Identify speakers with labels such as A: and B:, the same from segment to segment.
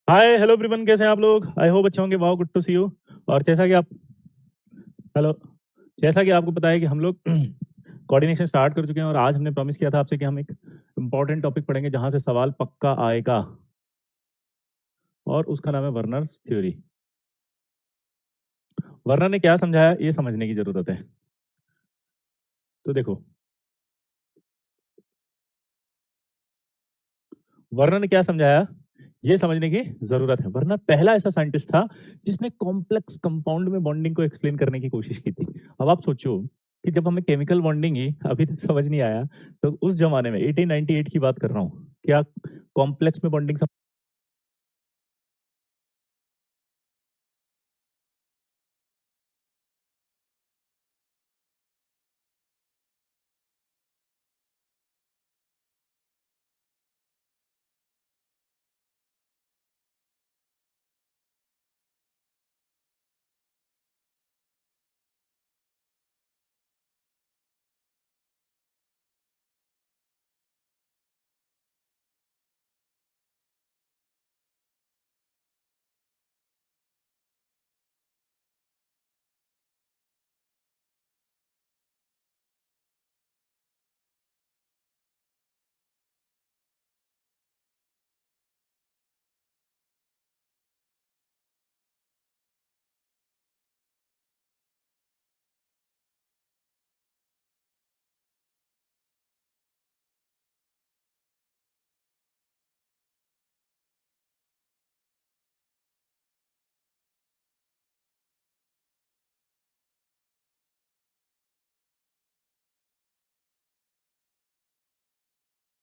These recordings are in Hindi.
A: हाय हेलो एवरीवन, कैसे हैं आप लोग? आई होप अच्छे होंगे। Wow, good to see you. और जैसा कि आप हेलो जैसा कि आपको पता है कि हम लोग कोऑर्डिनेशन स्टार्ट कर चुके हैं और आज हमने प्रॉमिस किया था आपसे कि हम एक इम्पॉर्टेंट टॉपिक पढ़ेंगे जहां से सवाल पक्का आएगा और उसका नाम है वर्नर्स थ्योरी। वर्नर ने क्या समझाया ये समझने की जरूरत है। तो देखो, वर्नर ने क्या समझाया ये समझने की जरूरत है। वर्नर पहला ऐसा साइंटिस्ट था जिसने कॉम्प्लेक्स कंपाउंड में बॉन्डिंग को एक्सप्लेन करने की कोशिश की थी। अब आप सोचो कि जब हमें केमिकल बॉन्डिंग ही अभी तक समझ नहीं आया, तो उस जमाने में 1898 की बात कर रहा हूँ, क्या कॉम्प्लेक्स में बॉन्डिंग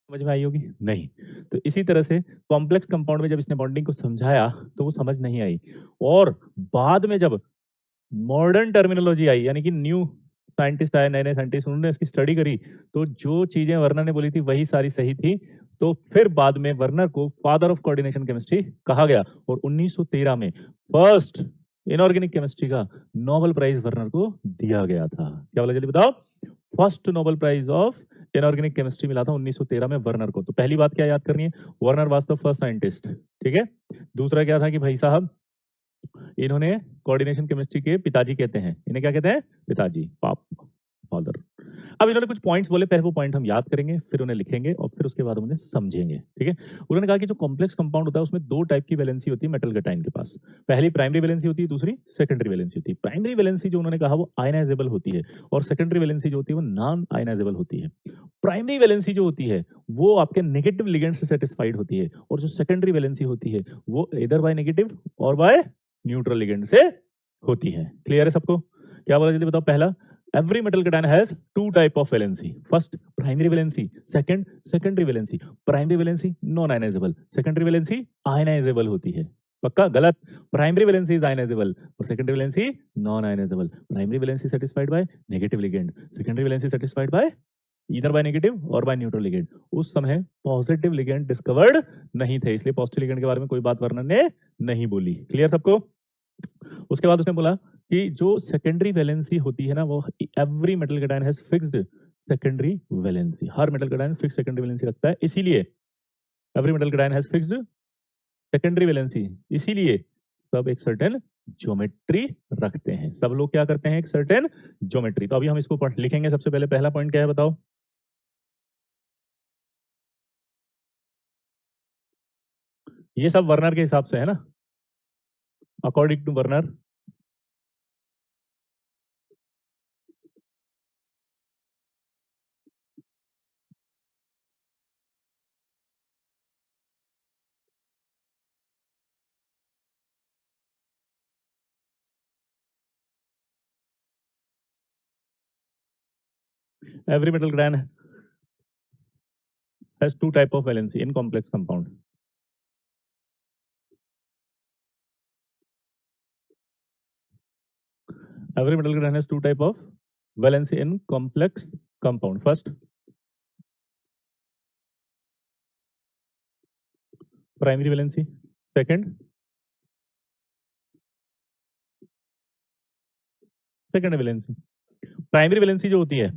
A: समझ में आई होगी? नहीं। तो इसी तरह से कॉम्प्लेक्स कंपाउंड में जब इसने बॉन्डिंग को समझाया तो वो समझ नहीं आई। और बाद में जब मॉडर्न टर्मिनोलॉजी आई, यानी कि न्यू साइंटिस्ट आए, नए नए साइंटिस्ट, उन्होंने उसकी स्टडी करी, तो जो चीजें वर्नर ने बोली थी वही सारी सही थी। तो फिर बाद में वर्नर को फादर ऑफ कोऑर्डिनेशन केमिस्ट्री कहा गया और 1913 में फर्स्ट इनऑर्गेनिक केमिस्ट्री का नोबेल प्राइज वर्नर को दिया गया था। क्या बोला, जल्दी बताओ? First Nobel prize of inorganic chemistry मिला था 1913 में वर्नर को। तो पहली बात क्या याद करनी है? Werner was the first scientist. ठीक है। दूसरा क्या था कि भाई साहब, इन्होंने कोऑर्डिनेशन केमिस्ट्री के पिताजी कहते हैं, इन्हें क्या कहते हैं? पिताजी, पाप, फादर। अब इन्होंने कुछ पॉइंट्स बोले, पहले वो पॉइंट हम याद करेंगे, फिर उन्हें लिखेंगे और फिर उसके बाद हम उन्हें समझेंगे। ठीक है। उन्होंने कहा कि जो कॉम्प्लेक्स कंपाउंड होता है उसमें दो टाइप की वैलेंसी होती है मेटल कैटायन के पास। पहली प्राइमरी वैलेंसी होती है, दूसरी सेकेंडरी वैलेंसी होती है। प्राइमरी वैलेंसी जो उन्होंने कहा वो आयनाइजेबल होती है और सेकेंडरी वैलेंसी जो होती है वो नॉन आयनाइजेबल होती है। प्राइमरी वैलेंसी जो होती है वो आपके नेगेटिव लिगेंड से सेटिस्फाइड होती है और जो सेकेंडरी वैलेंसी होती है वो इधर बाय नेगेटिव और बाय न्यूट्रल लिगेंड से होती है। क्लियर है सबको? क्या बोला, जल्दी बताओ। पहला, every metal cation has two type of valency. First, primary valency. Second, secondary valency. Primary valency non ionizable, secondary valency ionizable होती है। पक्का? गलत। प्राइमरी वैलेंसी इज आयनाइजेबल और secondary valency non ionisable. Primary valency satisfied by negative ligand, secondary valency satisfied by either by negative और बाय न्यूट्रल लिगेंड। उस समय पॉजिटिव लिगेंड डिस्कवर्ड नहीं थे, इसलिए पॉजिटिव लिगेंड के बारे में कोई बात वर्णन ने नहीं बोली। क्लियर सबको? उसके बाद उसने बोला कि जो सेकेंडरी वैलेंसी होती है ना, वो every metal cation has fixed secondary valency. Her metal cation fix secondary valency रखता है, इसीलिए every metal cation has fixed secondary valency. इसीलिए सब एक सर्टेन ज्योमेट्री रखते हैं। सब लोग क्या करते हैं? एक सर्टेन ज्योमेट्री। तो अभी हम इसको पढ़ लिखेंगे। सबसे पहले पहला पॉइंट क्या है बताओ? ये सब वर्नर के हिसाब से है ना, according to Werner. Every metal cation has two type of valency in complex compound. Every metal grain has two type of valency in complex compound. First, primary valency. Second, secondary valency. Primary valency जो होती है,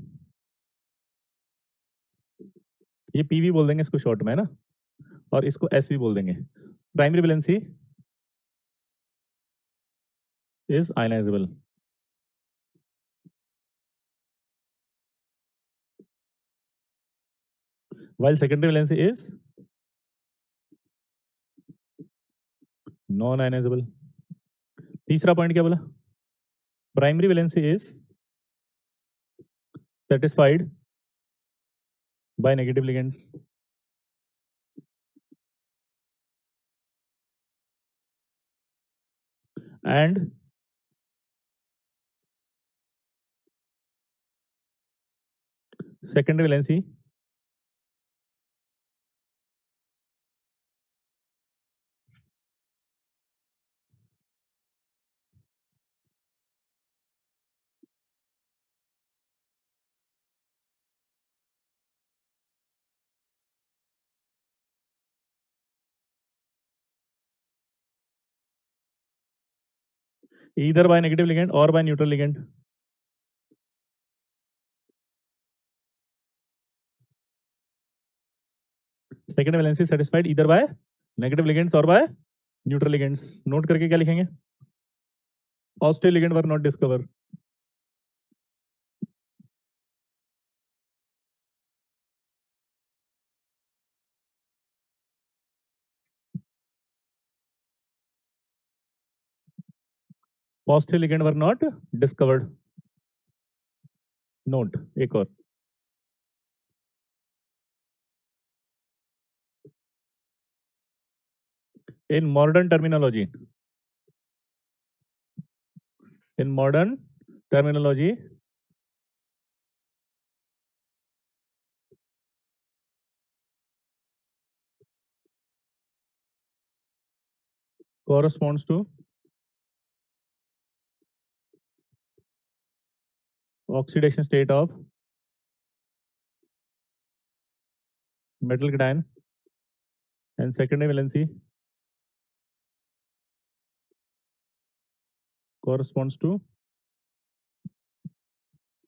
A: ये पीवी बोल देंगे इसको शॉर्ट में, है ना, और इसको एस भी बोल देंगे। Primary valency is ionizable, while secondary valency is non ionizable. तीसरा पॉइंट क्या बोला? Primary valency is satisfied by negative ligands, and secondary valency either by negative ligand or by neutral ligand. Secondary valency is satisfied either by negative ligands or by neutral ligands. Note करके क्या लिखेंगे? Hostile ligand were not discovered. Hostile ligand were not discovered. Note एक और in modern terminology corresponds to oxidation state of metal cation and secondary valency corresponds to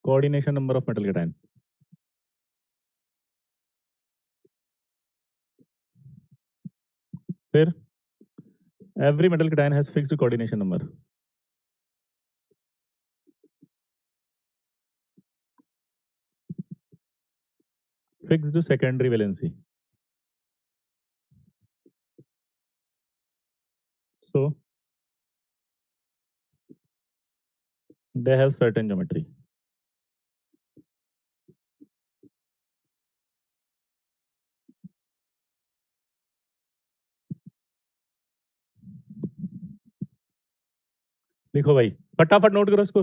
A: coordination number of metal cation. फिर every metal cation has fixed coordination number. Fixed secondary valency. So they have certain geometry. लिखो भाई, फटाफट नोट करो इसको.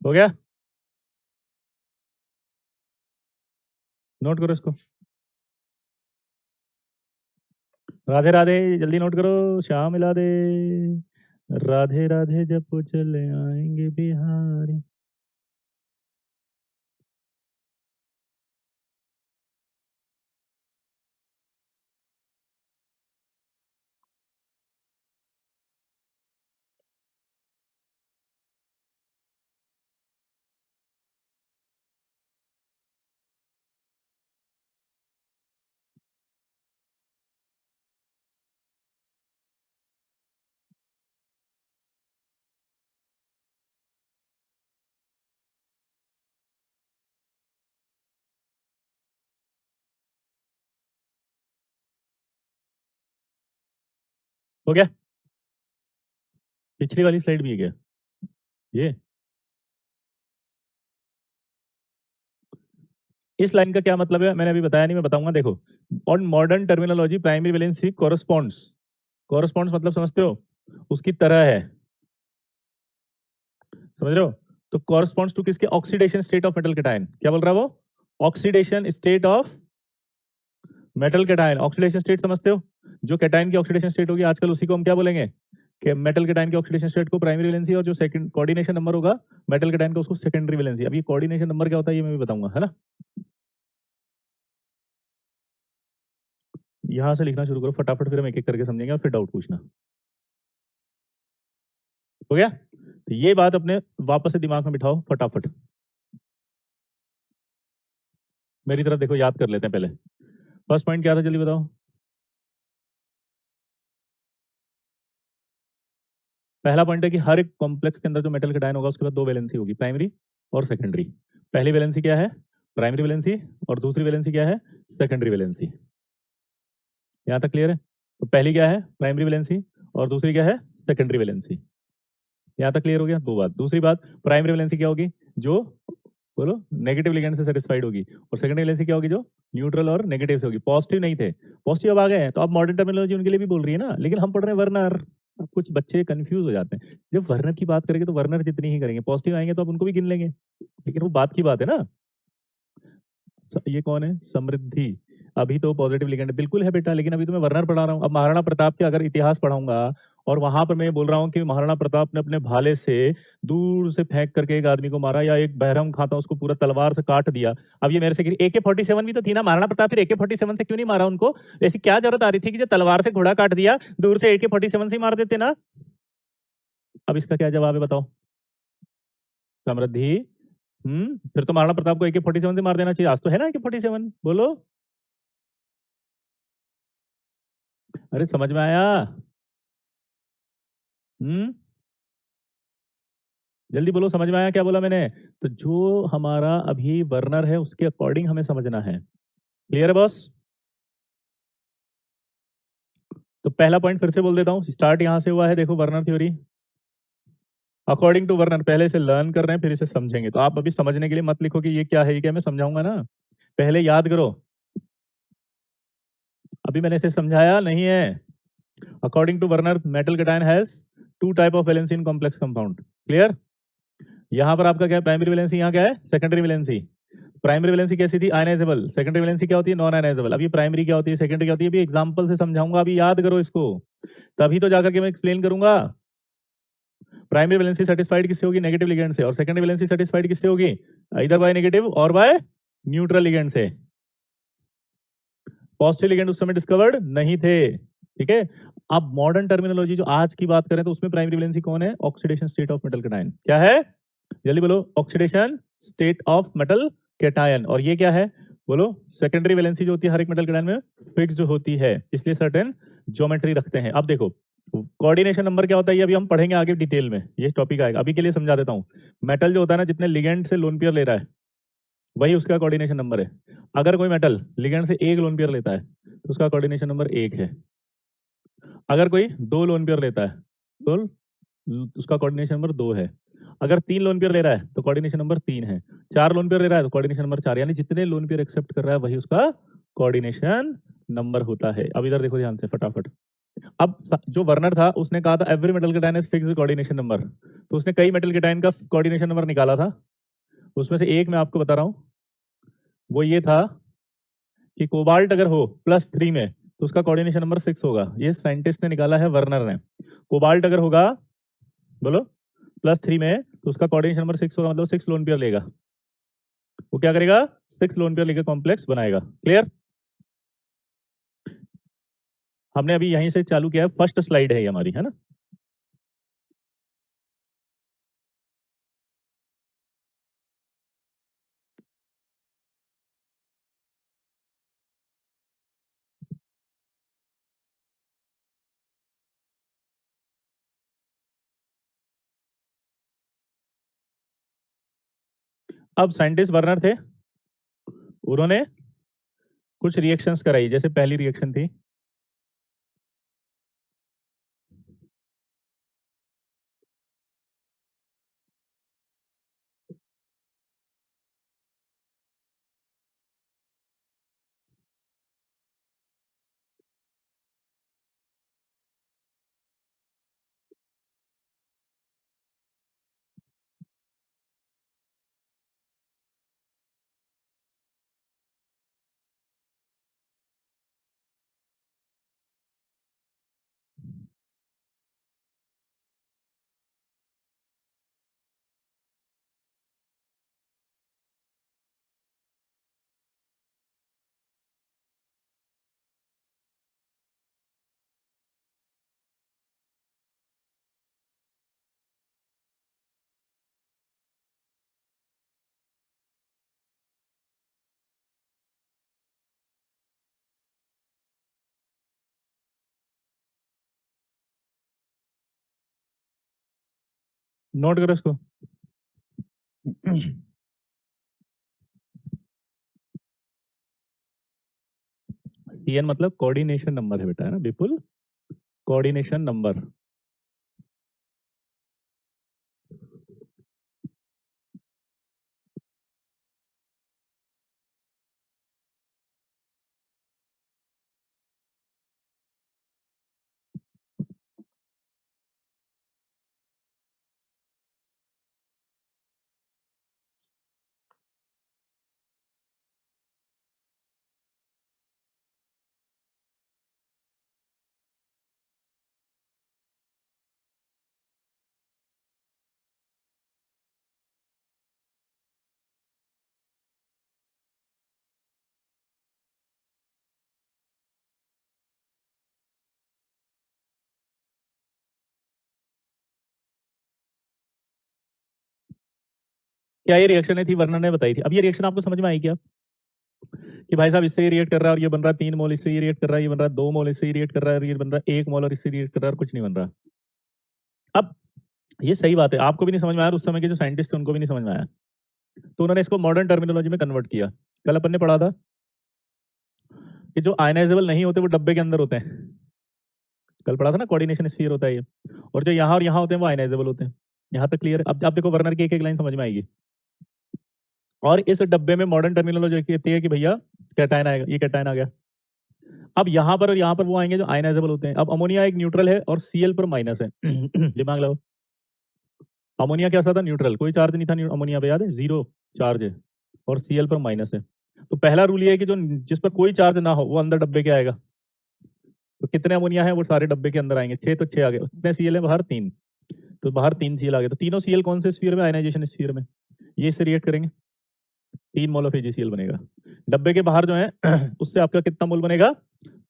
A: हो गया? नोट करो इसको. राधे राधे, जल्दी नोट करो. श्याम मिला दे. राधे राधे जब वो चले आएंगे बिहारी. हो गया? पिछली वाली स्लाइड भी है क्या? ये इस लाइन का क्या मतलब है मैंने अभी बताया नहीं, मैं बताऊंगा. देखो, on modern terminology primary valency corresponds मतलब समझते हो, उसकी तरह है. समझ रहे हो? तो कोरस्पॉन्ड्स टू किसके? Oxidation state of metal cation. क्या बोल रहा है वो? Oxidation state of metal cation. Oxidation state समझते हो? जो कैटायन की ऑक्सीडेशन स्टेट होगी आजकल उसी को हम क्या बोलेंगे? कि मेटल कैटायन की ऑक्सीडेशन स्टेट को प्राइमरी वैलेंसी, और जो सेकंड कोऑर्डिनेशन नंबर होगा मेटल कैटायन का उसको सेकेंडरी वैलेंसी. अब ये कोऑर्डिनेशन नंबर क्या होता है ये मैं भी बताऊंगा, है ना. यहां से लिखना शुरू करो फटाफट, फिर हम एक एक करके समझेंगे और फिर डाउट पूछना. हो गया? तो ये बात अपने वापस से दिमाग में बिठाओ फटाफट। मेरी तरफ देखो, याद कर लेते हैं पहले। फर्स्ट पॉइंट क्या था जल्दी बताओ? पहला पॉइंट है कि हर एक कॉम्प्लेक्स के अंदर जो मेटल कटायन होगा उसके बाद 2 वैलेंसी होगी, प्राइमरी और सेकेंडरी। पहली वैलेंसी क्या है? Primary valency. और दूसरी वैलेंसी क्या है? Secondary valency. यहाँ तक क्लियर है? तो पहली क्या है? Primary valency. और दूसरी क्या है? Secondary valency. यहाँ तक क्लियर हो गया? दो बात। दूसरी बात, प्राइमरी वैलेंसी क्या होगी? जो बोलो नेगेटिव लिगेंड से सेटिस्फाइड होगी। और सेकेंडरी वैलेंसी क्या होगी? जो न्यूट्रल और नेगेटिव से होगी। पॉजिटिव नहीं थे, पॉजिटिव अब आ गए हैं, तो अब मॉडर्न टर्मिनोलॉजी उनके लिए भी बोल रही है ना, लेकिन हम पढ़ रहे हैं वर्नर। अब कुछ बच्चे कंफ्यूज हो जाते हैं। जब वर्नर की बात करेंगे तो वर्नर जितनी ही करेंगे, पॉजिटिव आएंगे तो आप उनको भी गिन लेंगे, लेकिन वो बात की बात है ना। ये कौन है? समृद्धि। अभी तो पॉजिटिव लिगेंड बिल्कुल है बेटा, लेकिन अभी तो मैं वर्नर पढ़ा रहा हूँ। अब महाराणा प्रताप के अगर इतिहास पढ़ाऊंगा और वहां पर मैं बोल रहा हूँ कि महाराणा प्रताप ने अपने भाले से दूर से फेंक करके एक आदमी को मारा, या एक बहरम खाता उसको पूरा तलवार से काट दिया। अब ये मेरे से AK-47 भी तो थी ना महाराणा प्रताप, फिर AK-47 से क्यों नहीं मारा उनको? ऐसी क्या जरूरत आ रही थी कि जो तलवार से घोड़ा काट दिया दूर से AK-47 से ही मार देते ना? अब इसका क्या जवाब है बताओ? समृद्धि। फिर तो महाराणा प्रताप को AK-47 से मार देना चाहिए, आज तो है ना AK-47, बोलो। अरे समझ में आया? हम्म जल्दी बोलो, समझ में आया क्या बोला मैंने? तो जो हमारा अभी वर्नर है उसके अकॉर्डिंग हमें समझना है। क्लियर है बॉस? तो पहला पॉइंट फिर से बोल देता हूँ, स्टार्ट यहां से हुआ है, देखो Werner theory according to Werner. पहले इसे लर्न कर रहे हैं फिर इसे समझेंगे, तो आप अभी समझने के लिए मत लिखो कि ये क्या है, ये क्या, मैं समझाऊंगा ना। पहले याद करो, अभी मैंने इसे समझाया नहीं है। According to Werner metal cation has two type of valency in complex compound. Clear? यहाँ पर आपका क्या है? प्राइमरी वैलेंसी, यहाँ क्या है? Secondary valency. प्राइमरी वैलेंसी कैसी थी? आयनाइजेबल। सेकेंडरी वैलेंसी क्या होती है? Non ionisable. अभी प्राइमरी क्या होती है, सेकेंडरी क्या होती है, अभी एग्जांपल से समझाऊंगा, अभी याद करो इसको, तभी तो जाकर के मैं एक्सप्लेन करूंगा। प्राइमरी वैलेंसी सेटिस्फाइड किससे होगी? नेगेटिव लिगेंड से। और सेकेंडरी वैलेंसी सेटिस्फाइड किससे होगी? इधर बाय नेगेटिव और बाय न्यूट्रल लिगेंड से। पॉजिटिव लिगेंड उस समय डिस्कवर्ड नहीं थे। ठीक है? अब मॉडर्न टर्मिनोलॉजी जो आज की बात करें तो उसमें प्राइमरी वैलेंसी कौन है? Oxidation state of metal cation. क्या है? जल्दी बोलो, oxidation state of metal cation. और ये क्या है? बोलो। सेकेंडरी वैलेंसी जो होती है हर एक मेटल कैटायन में फिक्स्ड होती है, इसलिए सर्टेन ज्योमेट्री रखते हैं। अब देखो, कोऑर्डिनेशन नंबर क्या होता है ये अभी हम पढ़ेंगे आगे डिटेल में, ये टॉपिक आएगा, अभी के लिए समझा देता हूँ। मेटल जो होता है ना, जितने लिगेंड से लोन पेयर ले रहा है वही उसका कोऑर्डिनेशन नंबर है। अगर कोई मेटल लिगेंड से एक लोन पेयर लेता है तो उसका कोऑर्डिनेशन नंबर 1 है। अगर कोई 2 लोन पेयर लेता है तो उसका कोऑर्डिनेशन नंबर 2 है। अगर 3 लोन पेयर ले रहा है तो कोऑर्डिनेशन नंबर 3 है। 4 लोन पेयर ले रहा है तो कोऑर्डिनेशन नंबर 4, यानी जितने लोन पेयर एक्सेप्ट कर रहा है वही उसका कोऑर्डिनेशन नंबर होता है। अब इधर देखो ध्यान से फटाफट। अब जो वर्नर था उसने कहा था every metal cation is fixed coordination number, तो उसने कई मेटल कैटायन का कोऑर्डिनेशन नंबर निकाला था। उसमें से एक मैं आपको बता रहा हूं, वो ये था कि कोबाल्ट अगर हो +3 में तो उसका कोऑर्डिनेशन नंबर 6 होगा। ये साइंटिस्ट ने निकाला है, वर्नर ने। कोबाल्ट अगर होगा, बोलो, +3 में तो उसका कोऑर्डिनेशन नंबर 6 होगा, मतलब 6 लोन पेयर लेगा। वो क्या करेगा? 6 लोन पेयर लेकर कॉम्प्लेक्स बनाएगा। क्लियर? हमने अभी यहीं से चालू किया है, फर्स्ट स्लाइड है ये हमारी, है ना। अब साइंटिस्ट वर्नर थे, उन्होंने कुछ रिएक्शंस कराई। जैसे पहली रिएक्शन थी, नोट करो इसको। CN मतलब कोऑर्डिनेशन नंबर है बेटा, है ना विपुल, कोऑर्डिनेशन नंबर। क्या ये रिएक्शन थी, वर्णन ने बताई थी। अब ये रिएक्शन आपको समझ में आई क्या कि भाई साहब इससे ये रिएक्ट कर रहा है और ये बन रहा है 3 मोल, इससे ये रिएक्ट कर रहा है, ये बन रहा है 2 मोल, इससे ये रिएक्ट कर रहा है और ये बन रहा है 1 मोल, और इससे रिएक्ट कर रहा है और कुछ नहीं बन रहा। अब ये सही बात है, आपको भी नहीं समझ में आया, उस समय के जो साइंटिस्ट थे उनको भी नहीं समझ में आया, तो उन्होंने इसको मॉडर्न टर्मिनोलॉजी में कन्वर्ट किया। कल अपन ने पढ़ा था कि जो आयनाइजेबल नहीं होते वो डब्बे के अंदर होते हैं, कल पढ़ा था ना, कोऑर्डिनेशन स्फीयर होता है ये, और जो यहाँ और यहाँ होते हैं वो आयनाइजेबल होते हैं। यहाँ तक क्लियर है? अब आप देखो वर्नर की एक एक लाइन समझ में आएगी। और इस डब्बे में मॉडर्न टर्मिनोलॉजी कहती है कि भैया कैटायन आएगा, ये कैटायन आ गया। अब यहाँ पर और यहाँ पर वो आएंगे जो आयनाइजेबल होते हैं। अब अमोनिया एक न्यूट्रल है और Cl पर माइनस है। दिमाग लगाओ, अमोनिया कैसा था, न्यूट्रल, कोई चार्ज नहीं था अमोनिया पे, याद है, 0 चार्ज है, और Cl पर माइनस है। तो पहला रूल ये है कि जो जिस पर कोई चार्ज ना हो वो अंदर डब्बे के आएगा। तो कितने अमोनिया है वो सारे डब्बे के अंदर आएंगे, 6 तो 6 आ गए। कितने Cl है बाहर, 3, तो बाहर 3 Cl आ गए। तो तीनों Cl कौन से स्फीयर में, आयनाइजेशन स्फीयर में, ये इससे रिएक्ट करेंगे, 3 मोल ऑफ AgCl बनेगा। डब्बे के बाहर जो है उससे आपका कितना मोल बनेगा,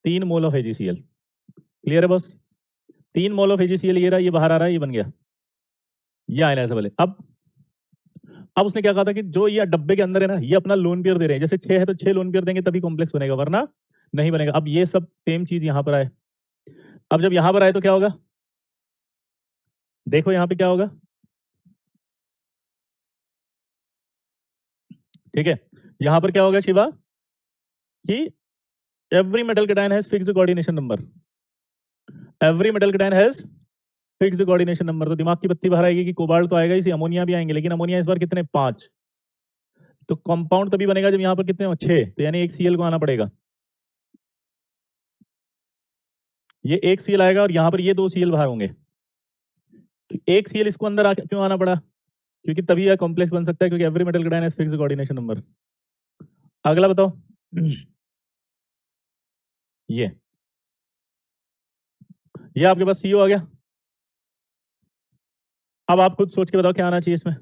A: 3 मोल ऑफ AgCl। क्लियर है बॉस? 3 मोल ऑफ AgCl ये रहा, ये बाहर आ रहा है, ये बन गया, ये आयनाइजेबल है। अब उसने क्या कहा था कि जो ये डब्बे के अंदर है ना, ये अपना लोन पेयर दे रहे हैं, जैसे 6 है तो 6 लोन पेयर देंगे तभी कॉम्प्लेक्स बनेगा, वरना नहीं बनेगा। अब ये सब सेम चीज यहाँ पर आए, अब जब यहाँ पर आए तो क्या होगा, देखो यहाँ पे क्या होगा, ठीक है, यहाँ पर क्या होगा शिवा कि every metal cation has fixed coordination number, every metal cation has fixed coordination number. तो दिमाग की बत्ती बाहर आएगी कि कोबाल्ट तो आएगा इसी, अमोनिया भी आएंगे, लेकिन अमोनिया इस बार कितने, 5। तो कंपाउंड तभी बनेगा जब यहाँ पर कितने हो, 6, तो यानी एक Cl को आना पड़ेगा, ये एक Cl आएगा और यहाँ पर ये 2 Cl बाहर होंगे। एक Cl इसको अंदर आके क्यों आना पड़ा, क्योंकि तभी यह कॉम्प्लेक्स बन सकता है, क्योंकि every metal cation has fixed coordination number. अगला बताओ, ये आपके पास CO आ गया। अब आप खुद सोच के बताओ क्या आना चाहिए इसमें,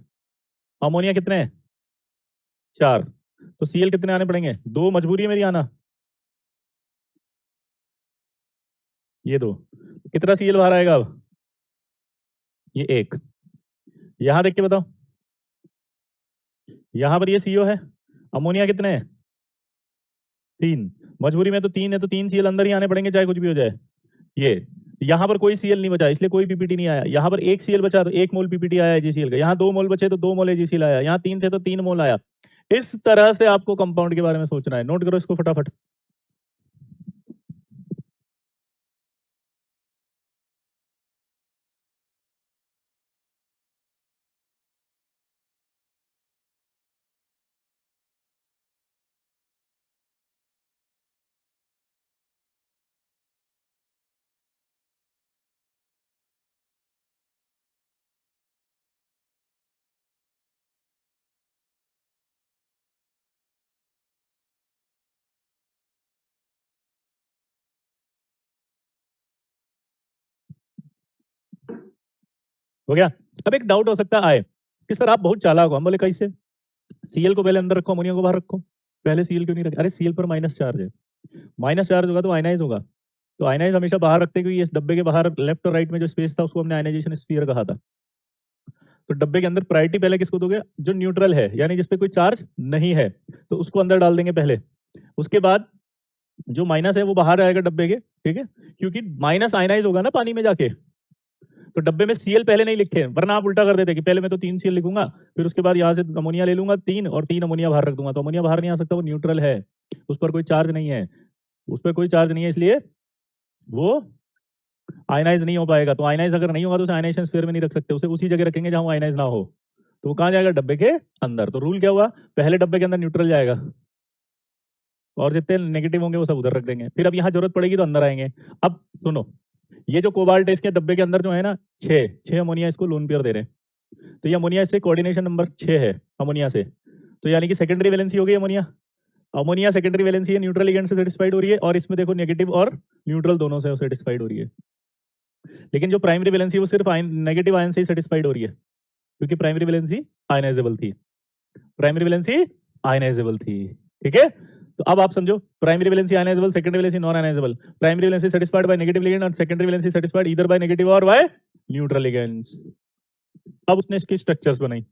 A: अमोनिया कितने हैं, 4, तो Cl कितने आने पड़ेंगे, 2, मजबूरी है मेरी आना, ये 2, कितना Cl बाहर आएगा अब, ये 1। यहां देख के बताओ, यहां पर ये CO है, अमोनिया कितने हैं, 3, मजबूरी में तो 3 है, तो 3 Cl अंदर ही आने पड़ेंगे चाहे कुछ भी हो जाए। ये यहाँ पर कोई Cl नहीं बचा, इसलिए कोई पीपीटी नहीं आया। यहाँ पर 1 Cl बचा तो 1 मोल पीपीटी आया AgCl का, यहाँ 2 मोल बचे तो 2 मोल AgCl आया, यहाँ 3 थे तो 3 मोल आया। इस तरह से आपको कंपाउंड के बारे में सोचना है, नोट करो इसको फटाफट। हो गया? अब एक डाउट हो सकता है कि सर आप बहुत चालाक हो। हम बोले कैसे, Cl को पहले अंदर रखो, अमोनिया को बाहर रखो, पहले Cl क्यों नहीं रखे? अरे Cl पर माइनस चार्ज है, माइनस चार्ज होगा तो आयनाइज होगा, तो आयनाइज हमेशा बाहर रखते हैं, क्योंकि इस डब्बे के बाहर लेफ्ट और राइट में जो स्पेस था उसको हमने आयनाइजेशन स्फीयर कहा था। तो डब्बे के अंदर प्रायोरिटी पहले किसको दोगे, जो न्यूट्रल है, यानी जिसपे कोई चार्ज नहीं है, तो उसको अंदर डाल देंगे पहले। उसके बाद जो माइनस है वो बाहर आएगा डब्बे के, ठीक है, क्योंकि माइनस आयनाइज होगा ना पानी में जाके, तो डब्बे में Cl पहले नहीं लिखे, वरना आप उल्टा कर देते कि पहले मैं तो 3 Cl लिखूंगा, फिर उसके बाद यहाँ से अमोनिया ले लूंगा 3 और 3 अमोनिया बाहर रख दूंगा, तो अमोनिया बाहर नहीं आ सकता, वो न्यूट्रल है, उस पर कोई चार्ज नहीं है, उस पर कोई चार्ज नहीं है, इसलिए वो आयनाइज नहीं हो पाएगा। तो आयनाइज अगर नहीं होगा तो उसे आयनाइजेशन स्फीयर में नहीं रख सकते, उसे उसी जगह रखेंगे जहां वो आयनाइज ना हो। तो वो कहां जाएगा? डब्बे के अंदर। तो रूल क्या हुआ? पहले डब्बे के अंदर न्यूट्रल जाएगा और जितने नेगेटिव होंगे वो सब उधर रख देंगे, फिर अब यहाँ जरूरत पड़ेगी तो अंदर आएंगे। अब सुनो, ये जो कोबाल्ट है इसके डब्बे के अंदर जो है ना 6 अमोनिया इसको लोन पेयर दे रहे हैं, तो ये अमोनिया इससे कोऑर्डिनेशन नंबर 6 है अमोनिया से, तो यानी कि सेकेंडरी वैलेंसी हो गई अमोनिया। अमोनिया सेकेंडरी वैलेंसी है, न्यूट्रल लिगेंड से सेटिस्फाइड हो रही है, और इसमें देखो नेगेटिव और न्यूट्रल दोनों से सेटिस्फाइड हो रही है। लेकिन जो प्राइमरी वैलेंसी वो सिर्फ नेगेटिव आयन से ही सेटिस्फाइड हो रही है, क्योंकि प्राइमरी वैलेंसी आयनाइजेबल थी, प्राइमरी वैलेंसी आयनाइजेबल थी। ठीक है, तो अब आप समझो, primary valency ionisable, secondary valency non ionisable, primary valency satisfied by negative ligand और secondary valency satisfied either by negative और बाय न्यूट्रल लिगेंड्स। अब उसने इसकी स्ट्रक्चर्स बनाई।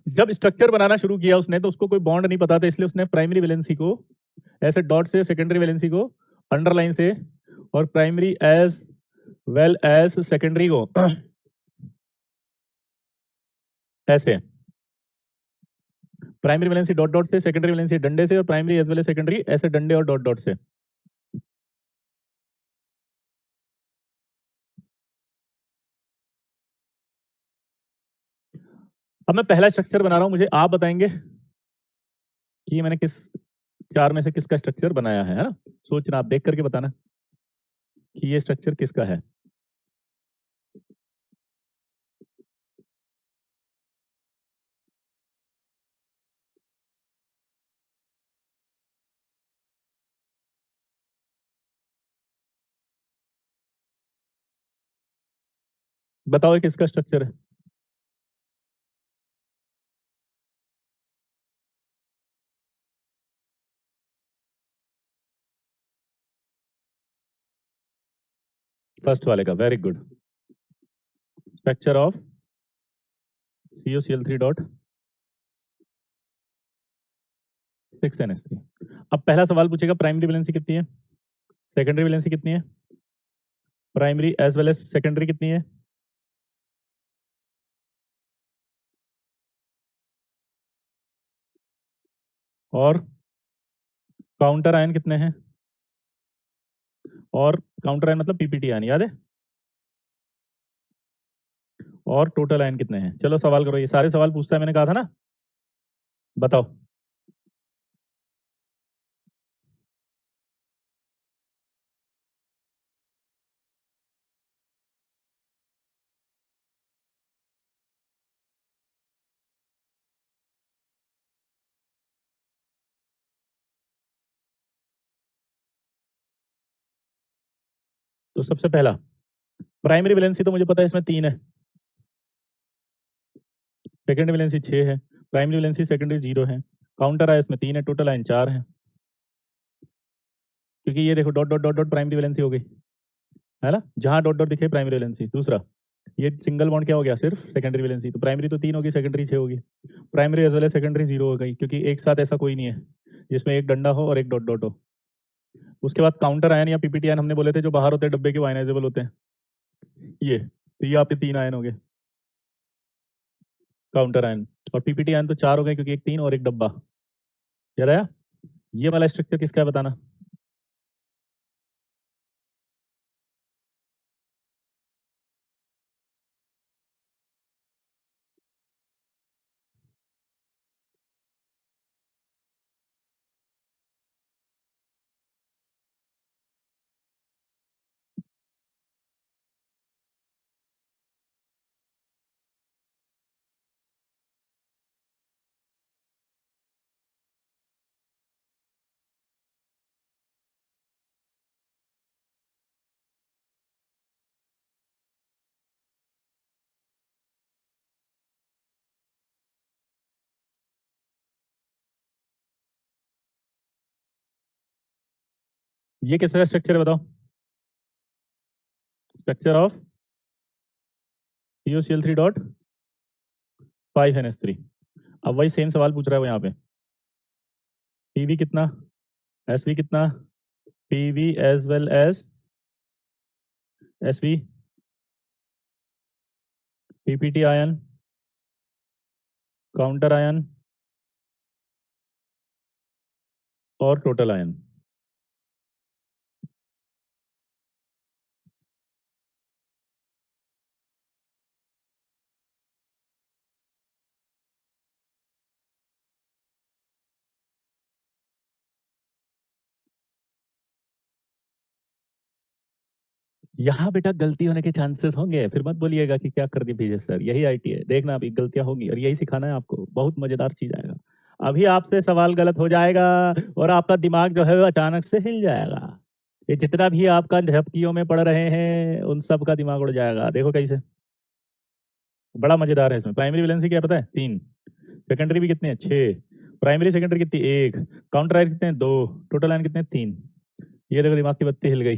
A: जब स्ट्रक्चर बनाना शुरू किया उसने, तो उसको कोई बॉन्ड नहीं पता था, इसलिए उसने प्राइमरी वैलेंसी को ऐसे डॉट से, सेकेंडरी वैलेंसी को अंडरलाइन से, और primary as well as secondary को ऐसे, प्राइमरी वैलेंसी डॉट डॉट से, सेकेंडरी वैलेंसी डंडे से, और primary as well as secondary ऐसे डंडे और डॉट डॉट से। अब मैं पहला स्ट्रक्चर बना रहा हूं, मुझे आप बताएंगे कि ये मैंने किस 4 में से किसका स्ट्रक्चर बनाया है ना? सोचना, आप देख करके बताना कि ये स्ट्रक्चर किसका है। बताओ ये किसका स्ट्रक्चर है? फर्स्ट वाले का, very good. Structure of CuCl3 dot 6NH3। अब पहला सवाल पूछेगा प्राइमरी वैलेंसी कितनी है, सेकेंडरी वैलेंसी कितनी है, primary as well as secondary कितनी है, और काउंटर आयन कितने हैं, और काउंटर आयन मतलब पीपीटी आयन, याद है, और टोटल आयन कितने हैं। चलो सवाल करो, ये सारे सवाल पूछता है, मैंने कहा था ना। बताओ। तो सबसे पहला प्राइमरी वैलेंसी तो मुझे पता है इसमें 3 है, सेकेंडरी वैलेंसी 6 है, प्राइमरी वैलेंसी सेकेंडरी 0 है, काउंटर आयन इसमें 3 है, टोटल आयन 4 है, क्योंकि ये देखो dot dot dot dot primary valency हो गई है ना, जहां डॉट डॉट दिखे प्राइमरी वैलेंसी। दूसरा, ये सिंगल बॉन्ड क्या हो गया, सिर्फ सेकेंडरी वैलेंसी, तो प्राइमरी तो 3 होगी, सेकेंडरी 6 होगी, primary as well as secondary 0 हो गई, क्योंकि एक साथ ऐसा कोई नहीं है जिसमें एक डंडा हो और एक डॉट डॉट हो। उसके बाद काउंटर आयन या पीपीटी आयन हमने बोले थे जो बाहर होते हैं डब्बे के, आयनाइजेबल होते हैं, ये तो ये आपके 3 आयन हो गए काउंटर आयन, और पीपीटी आयन तो 4 हो गए क्योंकि एक 3 और एक डब्बा। याद आया? ये वाला स्ट्रक्चर किसका है बताना। ये किसका स्ट्रक्चर है बताओ, structure of CuCl3 dot 5NH3। अब वही सेम सवाल पूछ रहा है वो यहाँ पे, पीवी कितना, एसवी कितना, PV as well as SV PPT ion, counter ion और टोटल आयन। यहाँ बेटा गलती होने के चांसेस होंगे, फिर मत बोलिएगा कि क्या कर दी भेजे सर, यही आईटी है। देखना अभी गलतियाँ होंगी और यही सिखाना है आपको, बहुत मजेदार चीज आएगा। अभी आपसे सवाल गलत हो जाएगा और आपका दिमाग जो है वो अचानक से हिल जाएगा। ये जितना भी आपका झपकियों में पढ़ रहे हैं उन सब का दिमाग उड़ जाएगा। देखो कैसे, बड़ा मजेदार है इसमें। प्राइमरी वैलेंसी क्या पता है? 3। सेकेंडरी भी कितने हैं? 6। प्राइमरी सेकेंडरी कितनी? 1। काउंटर आयन कितने हैं? 2। टोटल आयन कितने हैं? 3। ये देखो दिमाग की बत्ती हिल गई।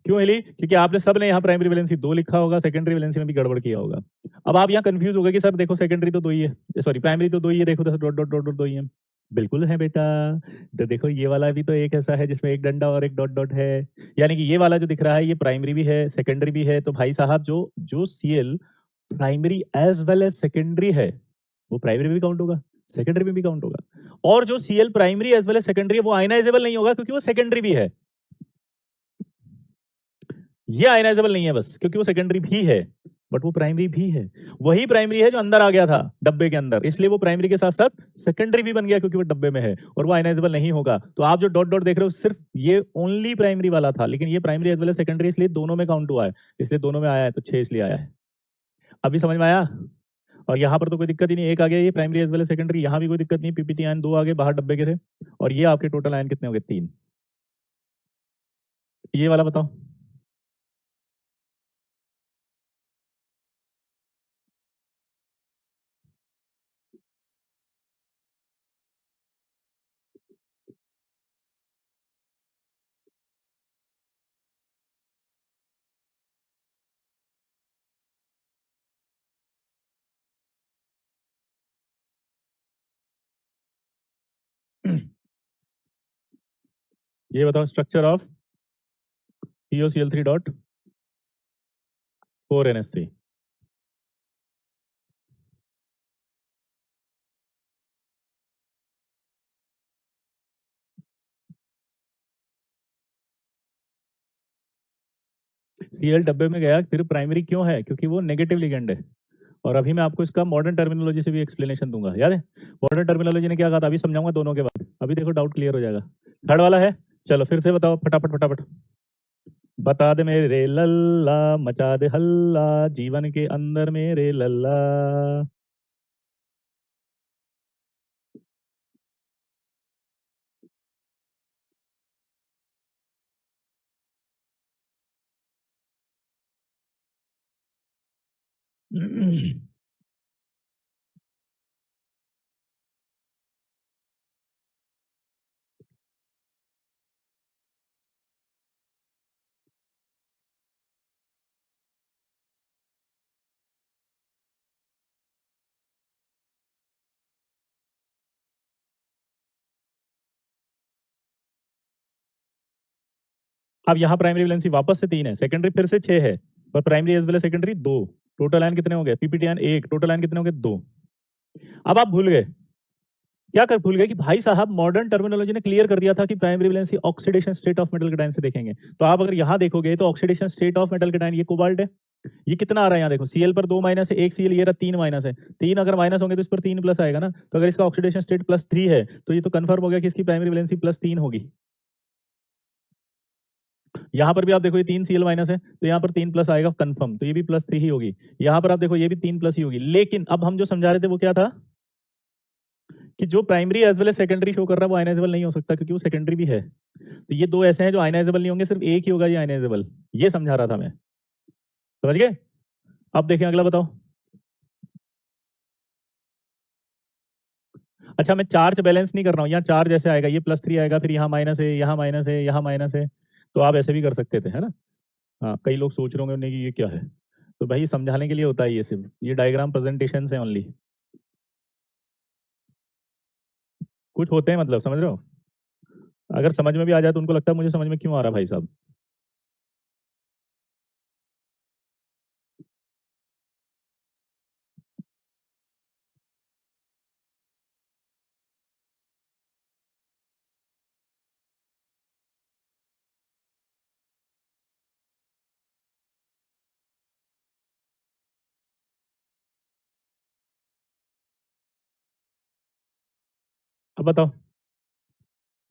A: क्यों हिली? क्योंकि आपने सबने यहाँ प्राइमरी वैलेंसी 2 लिखा होगा, सेकेंडरी वैलेंसी में भी गड़बड़ किया होगा। अब आप यहाँ कंफ्यूज हो गए कि सर देखो सेकेंडरी तो 2 ही है, सॉरी प्राइमरी तो 2 ही है, देखो तो डॉट डॉट डॉट डॉट 2 ही है। बिल्कुल है बेटा। तो देखो ये वाला भी तो एक ऐसा है जिसमें एक डंडा और एक डॉट डॉट है। यानी कि ये वाला जो दिख रहा है ये प्राइमरी भी है, सेकेंडरी भी है। तो भाई साहब जो जो CL primary as well as secondary है वो प्राइमरी में भी काउंट होगा, सेकेंडरी में भी काउंट होगा। और जो CL primary as well as secondary है वो आयनाइजेबल नहीं होगा क्योंकि वो सेकेंडरी भी है। ये आयनाइजेबल नहीं है बस क्योंकि वो सेकेंडरी भी है, बट वो प्राइमरी भी है। वही प्राइमरी है जो अंदर आ गया था डब्बे के अंदर, इसलिए वो प्राइमरी के साथ साथ सेकेंडरी भी बन गया क्योंकि वो डब्बे में है और वो आयनाइजेबल नहीं होगा। तो आप जो डॉट डॉट देख रहे हो सिर्फ ये ओनली प्राइमरी वाला था, लेकिन ये primary as well as secondary इसलिए दोनों में काउंट हुआ है, इसलिए दोनों में आया है, तो 6 इसलिए आया है। अभी समझ में आया? और यहाँ पर तो कोई दिक्कत ही नहीं, एक आ गया ये primary as well as secondary, यहाँ भी कोई दिक्कत नहीं, पीपीटी आयन 2 आगे बाहर डब्बे के थे। और ये आपके टोटल आयन कितने हो गए? 3। ये वाला बताओ। ये बताओ structure of COCl3 dot 4NH3। CL डब्बे में गया, फिर प्राइमरी क्यों है? क्योंकि वो नेगेटिव लिगेंड है। और अभी मैं आपको इसका मॉडर्न टर्मिनोलॉजी से भी एक्सप्लेनेशन दूंगा, याद है? मॉडर्न टर्मिनोलॉजी ने क्या कहा था अभी समझाऊंगा दोनों के बाद। अभी देखो डाउट क्लियर हो जाएगा। थर्ड वाला है, चलो फिर से बताओ फटाफट फटाफट। बता दे मेरे लल्ला, मचा दे हल्ला, जीवन के अंदर मेरे लल्ला। अब यहाँ प्राइमरी वैलेंसी वापस से 3 है, सेकेंडरी फिर से 6 है, पर primary as well as secondary 2। Total ion कितने हो गए? पीपीटी आयन 1, टोटल आयन कितने हो गए? 2। अब आप भूल गए, क्या कर भूल गए कि भाई साहब मॉडर्न टर्मिनोलॉजी ने क्लियर कर दिया था कि primary valency oxidation state of metal cation से देखेंगे। तो आप अगर यहाँ देखोगे तो oxidation state of metal cation ये कोबाल्ट है। ये कितना आ रहा है यहाँ देखो, सीएल पर 2 माइनस है, एक सीएल, ये रहा 3 माइनस है। 3 अगर माइनस होंगे तो इस पर 3 प्लस आएगा ना। तो अगर इसका ऑक्सीडेशन स्टेट +3 है तो ये तो कंफर्म हो गया कि इसकी प्राइमरी वैलेंसी +3 होगी। यहाँ पर भी आप देखो ये 3 सीएल माइनस है तो यहाँ पर 3 प्लस आएगा कंफर्म, तो ये भी +3 ही होगी। यहाँ पर आप देखो ये भी 3 प्लस ही होगी। लेकिन अब हम जो समझा रहे थे वो क्या था कि जो primary as well as secondary show कर रहा है वो आयनाइजेबल नहीं हो सकता क्योंकि वो सेकेंडरी भी है। तो ये दो ऐसे हैं जो आयनाइजेबल नहीं होंगे, सिर्फ एक ही होगा ये आयनाइजेबल। ये समझा रहा था मैं, समझ गए? अब देखें अगला बताओ। अच्छा मैं चार्ज बैलेंस नहीं कर रहा हूँ, यहाँ चार्ज ऐसे आएगा, ये +3 आएगा, फिर यहाँ माइनस है, यहाँ माइनस है, यहाँ माइनस है। तो आप ऐसे भी कर सकते थे, है ना? हाँ, कई लोग सोच रहे होंगे उन्हें कि ये क्या है। तो भाई समझाने के लिए होता है ये, सिर्फ ये डायग्राम प्रेजेंटेशन है ओनली। कुछ होते हैं मतलब, समझ रहे हो? अगर समझ में भी आ जाए तो उनको लगता है मुझे समझ में क्यों आ रहा है भाई साहब। अब बताओ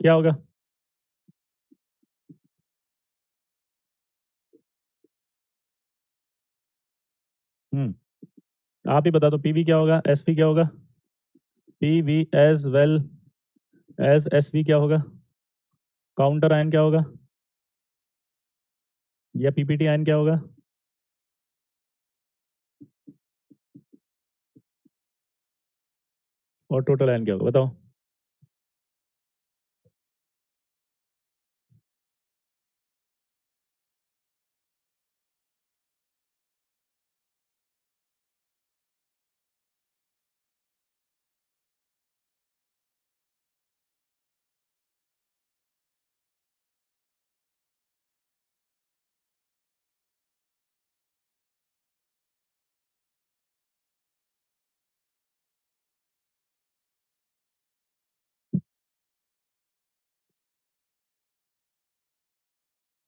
A: क्या होगा? आप ही बता दो, पीवी क्या होगा, एसपी क्या होगा? PV as well as SV क्या होगा? काउंटर आयन क्या होगा? या पीपीटी आयन क्या होगा? और टोटल आयन क्या होगा, बताओ?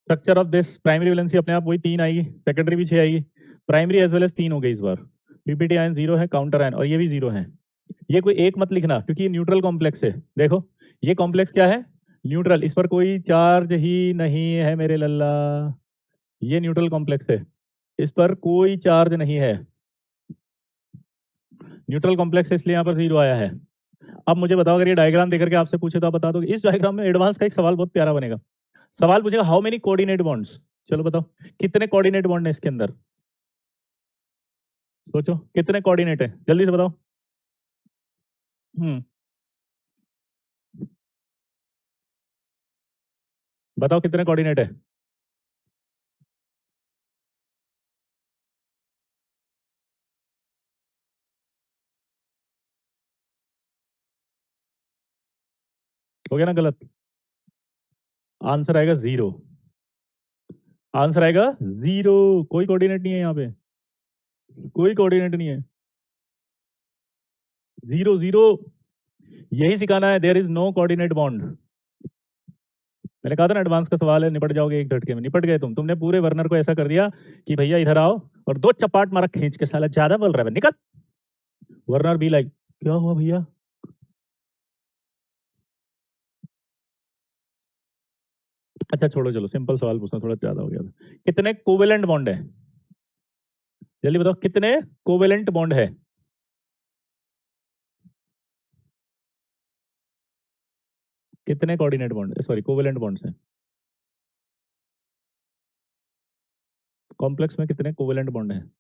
A: Structure of this primary valency अपने आप वही 3 आएगी, सेकेंडरी भी 6 आएगी, प्राइमरी एज वेल एज 3 हो गई इस बार। पीपीटी आयन 0 है, काउंटर आयन और ये भी 0 है। ये कोई एक मत लिखना क्योंकि ये न्यूट्रल कॉम्प्लेक्स है। देखो ये कॉम्प्लेक्स क्या है? न्यूट्रल, इस पर कोई चार्ज ही नहीं है मेरे लल्ला। ये न्यूट्रल कॉम्प्लेक्स है, इस पर कोई चार्ज नहीं है। न्यूट्रल कॉम्प्लेक्स है इसलिए यहाँ पर 0 आया है। अब मुझे बताओ, अगर ये डायग्राम देख करके आपसे पूछे तो आप बता दो। इस डायग्राम में एडवांस का एक सवाल बहुत प्यारा बनेगा। सवाल पूछेगा हाउ मेनी कोऑर्डिनेट बॉन्ड्स। चलो बताओ कितने कोऑर्डिनेट बॉन्ड है इसके अंदर? सोचो कितने कोऑर्डिनेट है, जल्दी से बताओ। हम्म बताओ कितने कोऑर्डिनेट है? हो गया ना गलत? आंसर आएगा 0। आंसर आएगा 0। कोई कोऑर्डिनेट नहीं है यहाँ पे, कोई कोऑर्डिनेट नहीं है। 0 0। यही सिखाना है, there is no coordinate bond. मैंने कहा था ना एडवांस का सवाल है, निपट जाओगे एक झटके में। निपट गए तुमने पूरे वर्नर को ऐसा कर दिया कि भैया इधर आओ और 2 चपाट मारा खींच के, साला ज्यादा बोल रहा है निकल। वर्नर बी लाइक क्या हुआ भैया? अच्छा छोड़ो, चलो सिंपल सवाल पूछना, थोड़ा ज्यादा हो गया था। कितने कोवेलेंट बॉन्ड है? जल्दी बताओ कितने कोवेलेंट बॉन्ड है? कितने coordinate bond, sorry covalent bonds हैं कॉम्प्लेक्स में? कितने कोवेलेंट बॉन्ड हैं?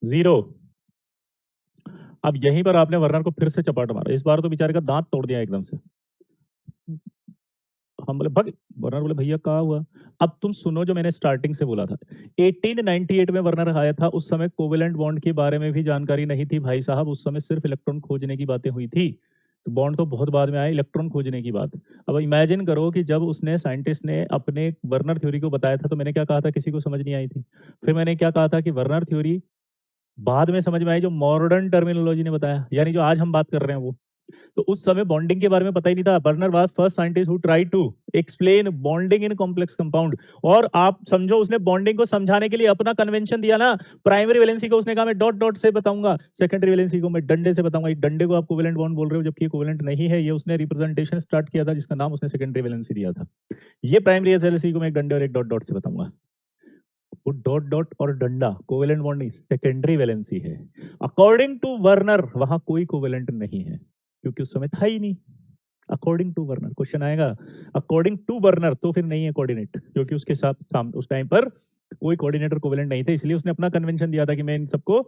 A: 0। अब यहीं पर आपने वर्नर को फिर से चपाट मारा, इस बार तो बेचारे का दांत तोड़ दिया एकदम से। हम बोले भग, वर्नर बोले भैया क्या हुआ? अब तुम सुनो जो मैंने स्टार्टिंग से बोला था। 1898 में वर्नर आया था, उस समय कोवेलेंट बॉन्ड के बारे में भी जानकारी नहीं थी भाई साहब, उस समय सिर्फ इलेक्ट्रॉन खोजने की बातें हुई थी। तो बॉन्ड तो बहुत बाद में आए, इलेक्ट्रॉन खोजने की बात। अब इमेजिन करो कि जब उसने साइंटिस्ट ने अपने वर्नर थ्योरी को बताया था तो मैंने क्या कहा था, किसी को समझ नहीं आई थी। फिर मैंने क्या कहा था कि वर्नर थ्योरी बाद में समझ में आई, जो मॉडर्न टर्मिनोलॉजी ने बताया, यानी जो आज हम बात कर रहे हैं वो। तो उस समय बॉन्डिंग के बारे में पता ही नहीं था। Werner was first scientist who tried to explain bonding in complex compound. और आप समझो उसने बॉन्डिंग को समझाने के लिए अपना कन्वेंशन दिया ना। प्राइमरी वैलेंसी को उसने कहा मैं डॉट डॉट से बताऊंगा, सेकेंडरी वैलेंसी को मैं डंडे से बताऊंगा। डंडे को आप कोवेलेंट बॉन्ड बोल रहे हो जबकि कोवेलेंट नहीं है। ये उसने रिप्रेजेंटेशन स्टार्ट किया था जिसका नाम उसने सेकेंडरी वैलेंसी दिया था। ये प्राइमरी वैलेंसी को मैं एक डंडे और एक डॉट डॉट से बताऊंगा। वो डॉट डॉट और डंडा कोवेलेंट बॉन्ड नहीं, सेकेंडरी वैलेंसी है। अकॉर्डिंग टू वर्नर वहां कोई कोवेलेंट नहीं है क्योंकि उस समय था ही नहीं। अकॉर्डिंग टू वर्नर क्वेश्चन आएगा, अकॉर्डिंग टू वर्नर तो फिर नहीं है कोऑर्डिनेट, क्योंकि उसके साथ उस टाइम पर कोई कोऑर्डिनेटर कोवेलेंट नहीं थे, इसलिए उसने अपना कन्वेंशन दिया था कि मैं इन सबको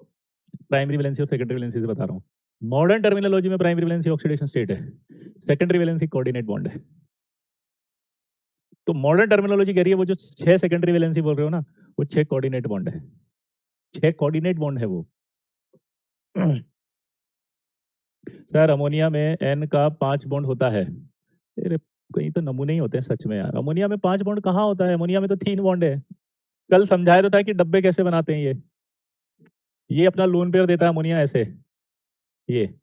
A: प्राइमरी वैलेंसी और सेकेंडरी वैलेंसी से बता रहा हूँ। मॉडर्न टर्मिनोलॉजी में प्राइमरी वैलेंसी ऑक्सीडेशन स्टेट है, सेकेंडरी वैलेंसी कोऑर्डिनेट बॉन्ड है। तो मॉडर्न टर्मिनोलॉजी कह रही है वो जो 6 सेकेंडरी वैलेंसी बोल रहे हो ना, वो 6 कोऑर्डिनेट बॉन्ड है। 6 कोऑर्डिनेट बॉन्ड है वो। सर अमोनिया में एन का 5 बॉन्ड होता है। अरे कहीं तो नमूने ही होते हैं सच में यार, अमोनिया में 5 बॉन्ड कहाँ होता है? अमोनिया में तो 3 बॉन्ड है। कल समझाया तो था कि डब्बे कैसे बनाते हैं ये अपना लोन पेयर देता है अमोनिया ऐसे, ये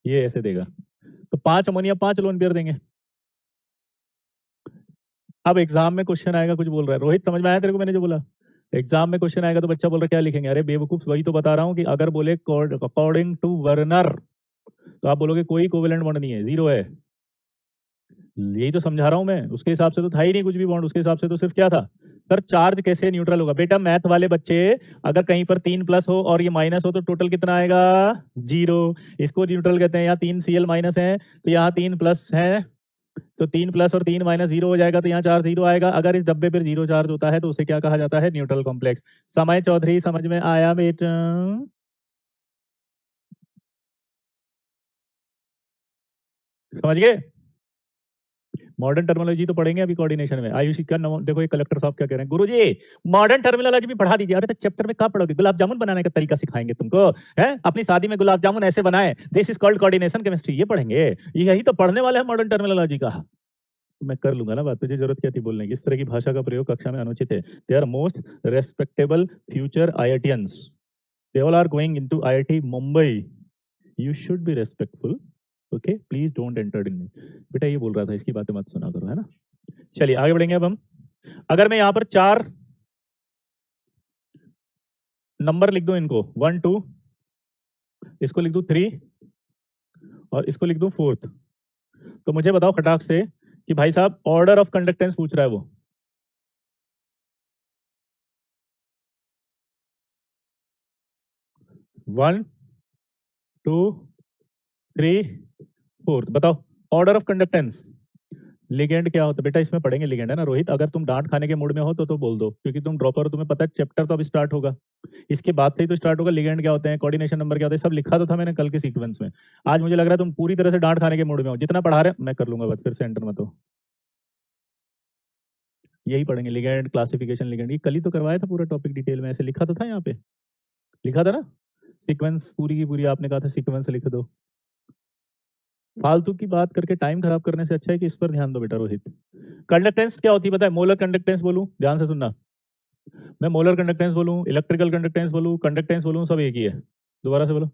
A: ये ऐसे देगा। तो 5 अमोनिया 5 लोन पेयर देंगे। अब एग्जाम में क्वेश्चन आएगा, कुछ बोल रहा है रोहित, समझ में आया तेरे को मैंने जो बोला? एग्जाम में क्वेश्चन आएगा तो बच्चा बोल रहा है क्या लिखेंगे? अरे बेवकूफ, वही तो बता रहा हूँ कि अगर बोले अकॉर्डिंग टू वर्नर तो आप बोलोगे कोई कोवेलेंट बॉन्ड नहीं है, जीरो है। यही तो समझा रहा हूं मैं, उसके हिसाब से तो था ही नहीं कुछ भी बॉन्ड, उसके हिसाब से तो सिर्फ क्या था? सर चार्ज कैसे न्यूट्रल होगा? बेटा मैथ वाले बच्चे, अगर कहीं पर 3 प्लस हो और ये माइनस हो तो टोटल कितना आएगा? जीरो। इसको न्यूट्रल कहते हैं। यहाँ 3 Cl माइनस है तो यहाँ 3 प्लस है, तो 3 प्लस और 3 माइनस जीरो हो जाएगा, तो यहाँ चार्ज जीरो आएगा। अगर इस डब्बे पर जीरो चार्ज होता है तो उसे क्या कहा जाता है? Neutral complex. समय चौधरी समझ में आया बेटा? समझ गए? मॉडर्न टर्मिनोलॉजी तो पढ़ेंगे अभी कोऑर्डिनेशन में। आयुषी क्या देखो ये कलेक्टर साहब क्या कह रहे हैं, गुरुजी मॉडर्न टर्मिनोलॉजी भी पढ़ा दीजिए। अरे तो चैप्टर में कहाँ पढ़ोगे? गुलाब जामुन बनाने का तरीका सिखाएंगे तुमको, है अपनी शादी में गुलाब जामुन ऐसे बनाए, this is called coordination chemistry, ये पढ़ेंगे? यही तो पढ़ने वाले हैं मॉडर्न टर्मिनोलॉजी का। मैं कर लूंगा ना बात, तुझे जरूरत क्या थी बोलने की? इस तरह की भाषा का प्रयोग कक्षा में अनुचित है। They are most respectable future IITians, they all are going into IIT Mumbai, you should be respectful, okay please don't enter in. बेटा ये बोल रहा था, इसकी बातें मत सुना करो, है ना? चलिए आगे बढ़ेंगे अब हम। अगर मैं यहां पर 4 नंबर लिख दूं, इनको 1 2, इसको लिख दूं 3 और इसको लिख दूं 4th, तो मुझे बताओ खटाक से कि भाई साहब ऑर्डर ऑफ कंडक्टेंस पूछ रहा है वो। 1 2 3 4th, बताओ ऑर्डर ऑफ कंडक्टेंस। लिगेंड क्या होता है बेटा? इसमें पढ़ेंगे लिगेंड, है ना रोहित? अगर तुम डांट खाने के मूड में हो तो बोल दो, क्योंकि तुम ड्रॉपर हो, तुम्हें पता है चैप्टर तो अभी स्टार्ट होगा, इसके बाद से ही तो स्टार्ट होगा। लिगेंड क्या होते हैं, कोऑर्डिनेशन नंबर क्या होते हैं, सब लिखा तो था मैंने कल के सीक्वेंस में। आज मुझे लग रहा है तुम पूरी तरह से डांट खाने के मूड में हो, जितना पढ़ा रहे मैं कर लूंगा, बस फिर से एंटर मत हो। यही पढ़ेंगे लिगेंड, क्लासिफिकेशन लिगेंड, ये कल ही तो करवाया था पूरा टॉपिक डिटेल में, ऐसे लिखा तो था यहाँ पे, लिखा था ना? सीक्वेंस पूरी की पूरी आपने कहा था सीक्वेंस लिख दो। फालतू की बात करके टाइम खराब करने से अच्छा है कि इस पर ध्यान दो बेटा रोहित। कंडक्टेंस क्या होती है पता है? मोलर कंडक्टेंस बोलूं, ध्यान से सुनना, मैं मोलर कंडक्टेंस बोलूं, इलेक्ट्रिकल कंडक्टेंस बोलूं, कंडक्टेंस बोलूं, सब एक ही है। दोबारा से बोलो,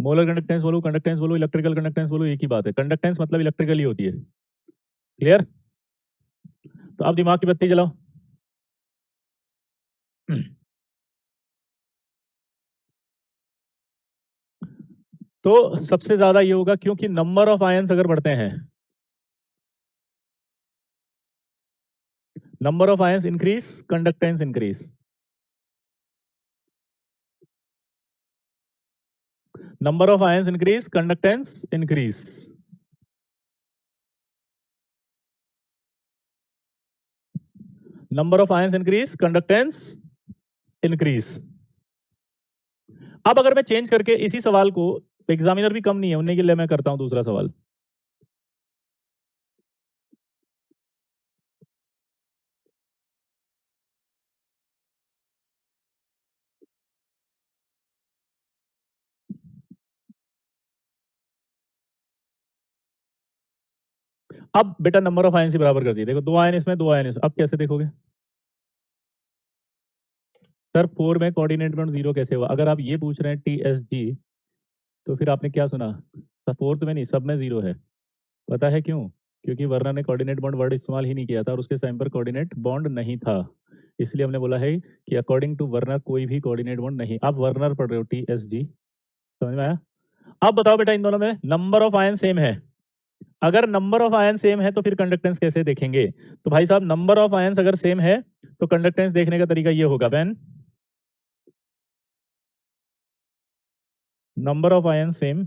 A: मोलर कंडक्टेंस बोलूं, कंडक्टेंस बोलूं, इलेक्ट्रिकल कंडक्टेंस बोलूं, एक ही बात है। कंडक्टेंस मतलब इलेक्ट्रिकल ही होती है। क्लियर? तो अब दिमाग की बत्ती जलाओ। तो सबसे ज्यादा ये होगा क्योंकि नंबर ऑफ आयंस अगर बढ़ते हैं, number of ions increase, conductance increase. Number of ions increase, conductance increase. Number of ions increase, conductance increase. अब अगर मैं चेंज करके इसी सवाल को, एग्जामिनर भी कम नहीं है, उन्हीं के लिए मैं करता हूं दूसरा सवाल। अब बेटा नंबर ऑफ आयन से बराबर कर दिए, देखो 2 आयन इसमें, 2 आयन इसमें, अब कैसे देखोगे? सर 4 में कोऑर्डिनेट बॉन्ड जीरो कैसे हुआ? अगर आप ये पूछ रहे हैं TSG, तो फिर आपने क्या सुना? फोर्थ में नहीं, सब में जीरो है। पता है क्यों? क्योंकि वर्नर ने कोऑर्डिनेट बॉन्ड वर्ड इस्तेमाल ही नहीं किया था और उसके टाइम पर कोऑर्डिनेट बॉन्ड नहीं था, इसलिए हमने बोला है कि अकॉर्डिंग टू वर्नर कोई भी कोऑर्डिनेट बॉन्ड नहीं। आप वर्नर पढ़ रहे हो, TSG, समझ में आया? अब बताओ बेटा इन दोनों में नंबर ऑफ आयन सेम है, अगर नंबर ऑफ आयन सेम है तो फिर कंडक्टेंस कैसे देखेंगे? तो भाई साहब नंबर ऑफ आयंस अगर सेम है तो कंडक्टेंस देखने का तरीका ये होगा, when number of ion same,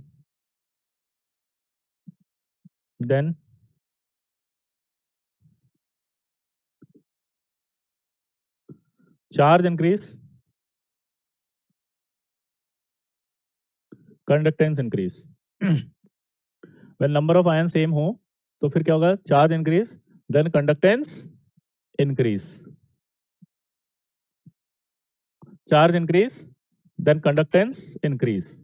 A: then charge increase, conductance increase. When number of ion same हो तो फिर क्या होगा? Charge increase, then conductance increase, charge increase, then conductance increase.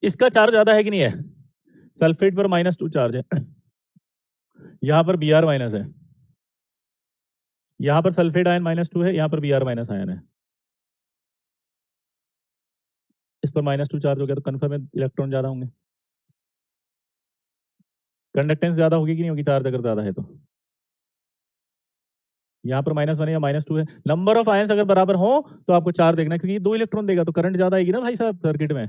A: इसका चार्ज ज्यादा है कि नहीं है? सल्फेट पर -2 चार्ज है, यहां पर Br माइनस है, यहां पर सल्फेट आयन -2 है, यहां पर Br माइनस आयन है। इस पर -2 चार्ज हो गया तो कन्फर्म है इलेक्ट्रॉन ज़्यादा होंगे। कंडक्टेंस ज़्यादा होगी कि नहीं होगी चार्ज अगर ज़्यादा है तो? यहाँ पर -1 है या -2 है। नंबर ऑफ आयन्स अगर बराबर हो तो आपको 4 देखना है क्योंकि ये 2 इलेक्ट्रॉन देगा तो करंट ज़्यादा आएगी ना भाई साहब सर्किट में।